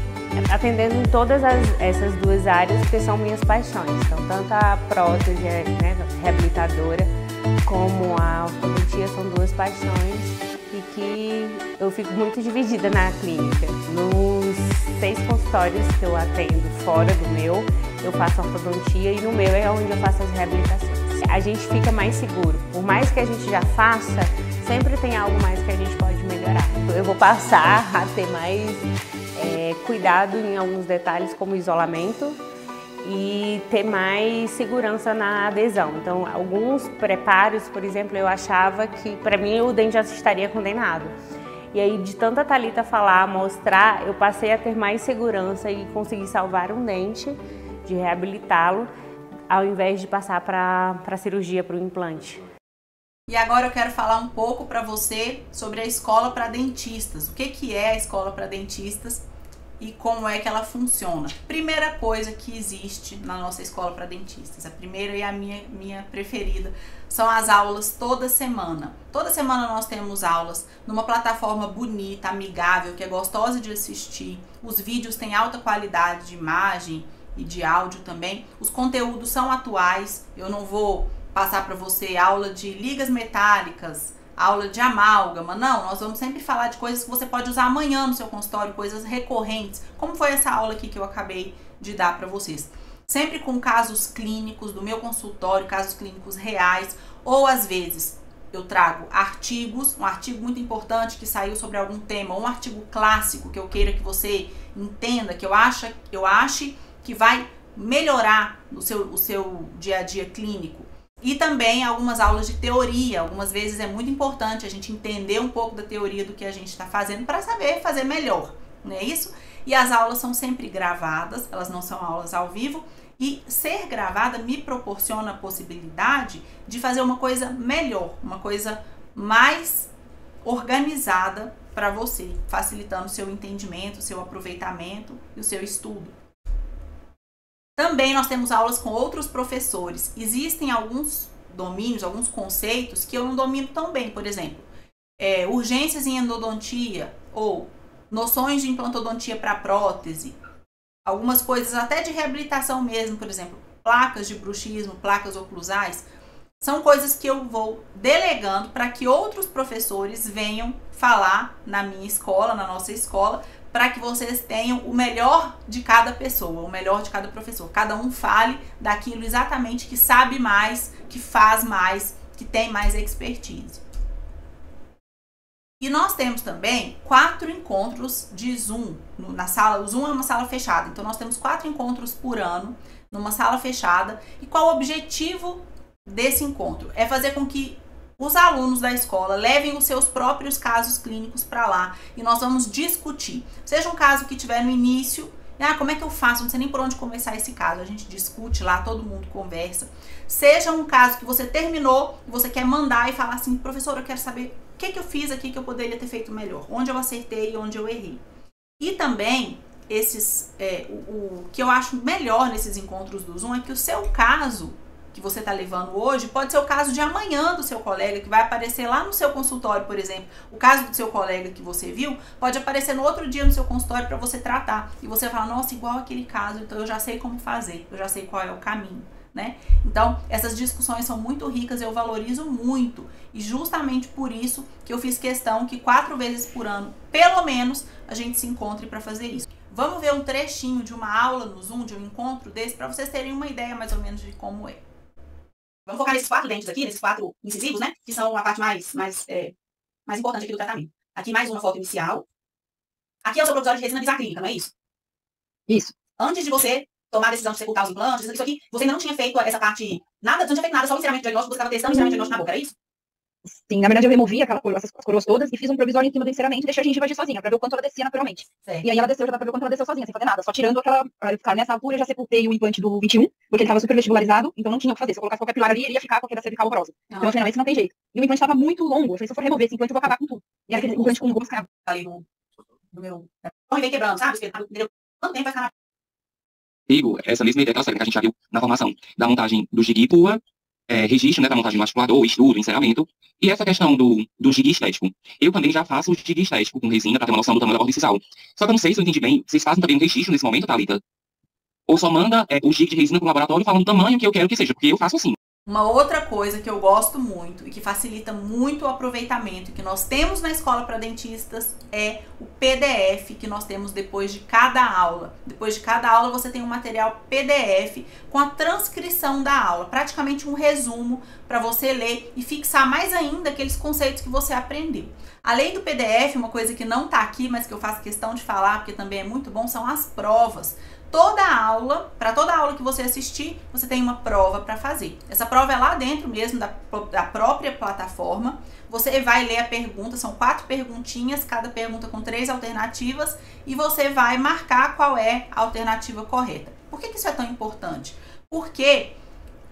atendendo em todas essas duas áreas, que são minhas paixões. Então, tanto a prótese, né, reabilitadora, como a ortodontia são duas paixões. E que eu fico muito dividida na clínica. Nos 6 consultórios que eu atendo fora do meu, eu faço ortodontia e no meu é onde eu faço as reabilitações. A gente fica mais seguro. Por mais que a gente já faça, sempre tem algo mais que a gente pode melhorar. Eu vou passar a ter mais cuidado em alguns detalhes, como isolamento, e ter mais segurança na adesão. Então, alguns preparos, por exemplo, eu achava que para mim o dente já estaria condenado. E aí, de tanta Thalita falar, mostrar, eu passei a ter mais segurança e consegui salvar um dente, de reabilitá-lo, ao invés de passar para a cirurgia, para o implante. E agora eu quero falar um pouco para você sobre a escola para dentistas. O que é a escola para dentistas e como é que ela funciona. Primeira coisa que existe na nossa escola para dentistas, a primeira e a minha preferida, são as aulas toda semana. Toda semana nós temos aulas numa plataforma bonita, amigável, que é gostosa de assistir. Os vídeos têm alta qualidade de imagem e de áudio também. Os conteúdos são atuais. Eu não vou passar para você aula de ligas metálicas, aula de amálgama, não, nós vamos sempre falar de coisas que você pode usar amanhã no seu consultório, coisas recorrentes, como foi essa aula aqui que eu acabei de dar para vocês. Sempre com casos clínicos do meu consultório, casos clínicos reais, ou às vezes eu trago artigos, um artigo muito importante que saiu sobre algum tema, um artigo clássico que eu queira que você entenda, que eu ache que vai melhorar o seu dia a dia clínico. E também algumas aulas de teoria. Algumas vezes é muito importante a gente entender um pouco da teoria do que a gente está fazendo para saber fazer melhor, não é isso? E as aulas são sempre gravadas, elas não são aulas ao vivo. E ser gravada me proporciona a possibilidade de fazer uma coisa melhor, uma coisa mais organizada para você, facilitando o seu entendimento, o seu aproveitamento e o seu estudo. Também nós temos aulas com outros professores. Existem alguns domínios, alguns conceitos que eu não domino tão bem. Por exemplo, urgências em endodontia ou noções de implantodontia para prótese. Algumas coisas até de reabilitação mesmo, por exemplo, placas de bruxismo, placas oclusais. São coisas que eu vou delegando para que outros professores venham falar na minha escola, na nossa escola, para que vocês tenham o melhor de cada pessoa, o melhor de cada professor. Cada um fale daquilo exatamente que sabe mais, que faz mais, que tem mais expertise. E nós temos também 4 encontros de Zoom na sala. O Zoom é uma sala fechada, então nós temos 4 encontros por ano numa sala fechada. E qual o objetivo desse encontro? É fazer com que os alunos da escola levem os seus próprios casos clínicos para lá e nós vamos discutir. Seja um caso que tiver no início, como é que eu faço? Não sei nem por onde começar esse caso. A gente discute lá, todo mundo conversa. Seja um caso que você terminou e você quer mandar e falar assim, professora, eu quero saber o que eu fiz aqui que eu poderia ter feito melhor, onde eu acertei e onde eu errei. E também, o que eu acho melhor nesses encontros do Zoom é que o seu caso que você está levando hoje pode ser o caso de amanhã do seu colega, que vai aparecer lá no seu consultório, por exemplo. O caso do seu colega que você viu pode aparecer no outro dia no seu consultório para você tratar. E você fala, nossa, igual aquele caso, então eu já sei como fazer, eu já sei qual é o caminho, né? Então, essas discussões são muito ricas, eu valorizo muito. E justamente por isso que eu fiz questão que 4 vezes por ano, pelo menos, a gente se encontre para fazer isso. Vamos ver um trechinho de uma aula no Zoom, de um encontro desse, para vocês terem uma ideia mais ou menos de como é. Vamos focar nesses 4 dentes aqui, nesses 4 incisivos, né? Que são a parte mais importante aqui do tratamento. Aqui mais uma foto inicial. Aqui é o seu provisório de resina bisacrílica, não é isso? Isso. Antes de você tomar a decisão de sepultar os implantes, isso aqui, você ainda não tinha feito essa parte, nada, não tinha feito nada, só o encerramento diagnóstico, você estava testando o encerramento diagnóstico na boca, era isso? Sim, na verdade eu removi essas coroas todas e fiz um provisório em cima do encerramento e deixei a gengiva agir sozinha, pra ver o quanto ela descia naturalmente. Certo. E aí ela desceu, já dá pra ver o quanto ela desceu sozinha, sem fazer nada. Só tirando nessa altura eu já sepultei o implante do 21, porque ele tava super vestibularizado, então não tinha o que fazer. Se eu colocasse qualquer pilar ali, ele ia ficar com aquela cervical porosa. Então eu falei, não, esse não tem jeito. E o implante tava muito longo, eu falei, se eu for remover esse implante eu vou acabar com tudo. E era aquele implante com gomos cravos. Ali no meu... Então ele vem quebrando, sabe? Quanto tempo vai ficar na... Digo, essa mesma ideia que a gente já viu na formação da montagem do gig pua, registro, né, da montagem do articulador, estudo, encerramento, e essa questão do gig estético. Eu também já faço o gig estético com resina para ter uma noção do tamanho da borda incisal. Só que eu não sei se eu entendi bem, vocês fazem também um registro nesse momento, Thalita? Ou só manda o gig de resina para o laboratório falando o tamanho que eu quero que seja, porque eu faço assim. Uma outra coisa que eu gosto muito e que facilita muito o aproveitamento que nós temos na escola para dentistas é o PDF que nós temos depois de cada aula. Depois de cada aula você tem um material PDF com a transcrição da aula, praticamente um resumo para você ler e fixar mais ainda aqueles conceitos que você aprendeu. Além do PDF, uma coisa que não está aqui, mas que eu faço questão de falar porque também é muito bom, são as provas. Para toda aula que você assistir, você tem uma prova para fazer. Essa prova é lá dentro mesmo da própria plataforma. Você vai ler a pergunta, são 4 perguntinhas, cada pergunta com 3 alternativas, e você vai marcar qual é a alternativa correta. Por que isso é tão importante? Porque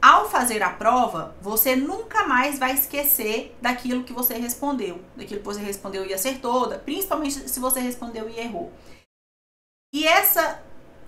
ao fazer a prova, você nunca mais vai esquecer daquilo que você respondeu. Daquilo que você respondeu e acertou, principalmente se você respondeu e errou. E essa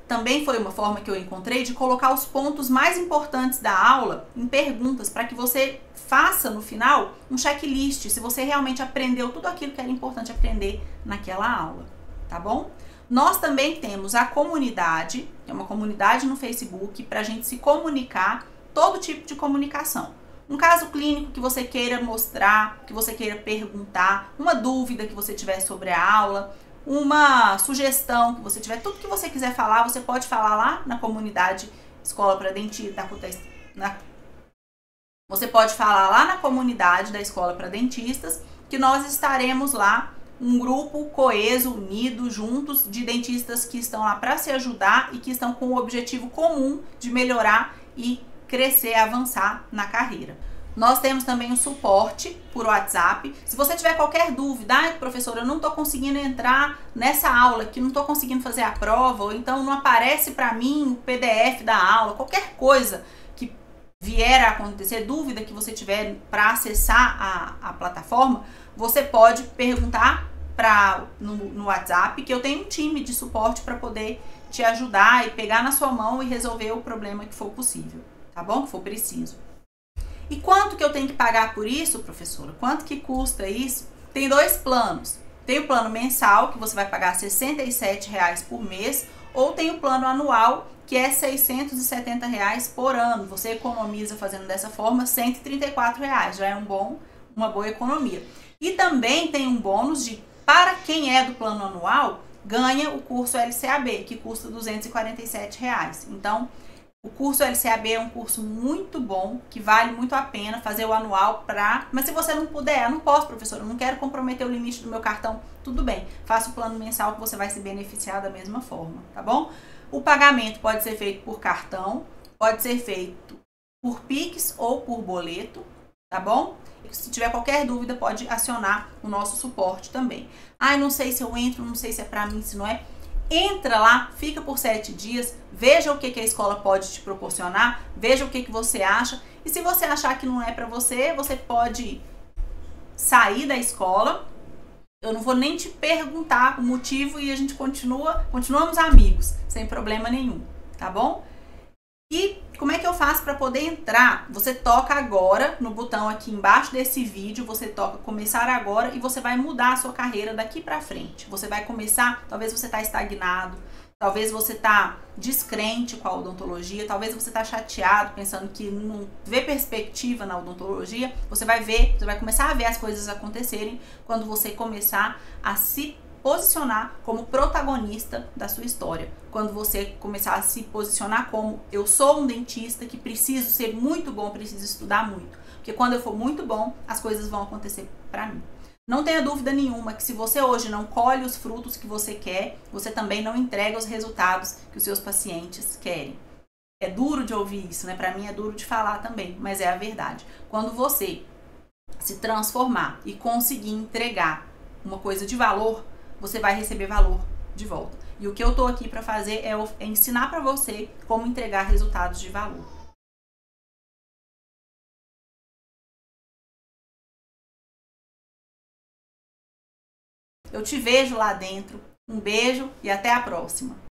também foi uma forma que eu encontrei de colocar os pontos mais importantes da aula em perguntas, para que você faça no final um checklist, se você realmente aprendeu tudo aquilo que era importante aprender naquela aula, tá bom? Nós também temos a comunidade, que é uma comunidade no Facebook, para a gente se comunicar, todo tipo de comunicação. Um caso clínico que você queira mostrar, que você queira perguntar, uma dúvida que você tiver sobre a aula, uma sugestão que você tiver, tudo que você quiser falar, você pode falar lá na comunidade Escola para Dentistas. Você pode falar lá na comunidade da Escola para Dentistas, que nós estaremos lá, um grupo coeso, unido, juntos, de dentistas que estão lá para se ajudar e que estão com o objetivo comum de melhorar e crescer, avançar na carreira. Nós temos também o suporte por WhatsApp. Se você tiver qualquer dúvida, professora, eu não estou conseguindo entrar nessa aula, que não estou conseguindo fazer a prova, ou então não aparece para mim o PDF da aula, qualquer coisa que vier a acontecer, dúvida que você tiver para acessar a plataforma, você pode perguntar no WhatsApp, que eu tenho um time de suporte para poder te ajudar e pegar na sua mão e resolver o problema que for possível, tá bom? Que for preciso. E quanto que eu tenho que pagar por isso, professora? Quanto que custa isso? Tem 2 planos. Tem o plano mensal, que você vai pagar R$ 67,00 por mês, ou tem o plano anual, que é R$ 670,00 por ano. Você economiza fazendo dessa forma R$ 134,00, já é uma boa economia. E também tem um bônus para quem é do plano anual, ganha o curso LCAB, que custa R$ 247,00. Então, O curso LCAB é um curso muito bom, que vale muito a pena fazer o anual Mas se você não puder, não posso, professor, eu não quero comprometer o limite do meu cartão, tudo bem. Faça o plano mensal que você vai se beneficiar da mesma forma, tá bom? O pagamento pode ser feito por cartão, pode ser feito por Pix ou por boleto, tá bom? Se tiver qualquer dúvida, pode acionar o nosso suporte também. Não sei se eu entro, não sei se é pra mim, se não é. Entra lá, fica por 7 dias, veja o que a escola pode te proporcionar, veja o que você acha. E se você achar que não é para você, você pode sair da escola. Eu não vou nem te perguntar o motivo e a gente continuamos amigos, sem problema nenhum, tá bom? E como é que eu faço para poder entrar? Você toca agora no botão aqui embaixo desse vídeo, você toca começar agora e você vai mudar a sua carreira daqui para frente. Você vai começar, talvez você está estagnado, talvez você está descrente com a odontologia, talvez você está chateado, pensando que não vê perspectiva na odontologia. Você vai começar a ver as coisas acontecerem quando você começar a se posicionar como protagonista da sua história. Quando você começar a se posicionar como eu sou um dentista que preciso ser muito bom, preciso estudar muito. Porque quando eu for muito bom, as coisas vão acontecer para mim. Não tenha dúvida nenhuma que se você hoje não colhe os frutos que você quer, você também não entrega os resultados que os seus pacientes querem. É duro de ouvir isso, né? Para mim é duro de falar também, mas é a verdade. Quando você se transformar e conseguir entregar uma coisa de valor, você vai receber valor de volta. E o que eu tô aqui para fazer é ensinar para você como entregar resultados de valor. Eu te vejo lá dentro. Um beijo e até a próxima.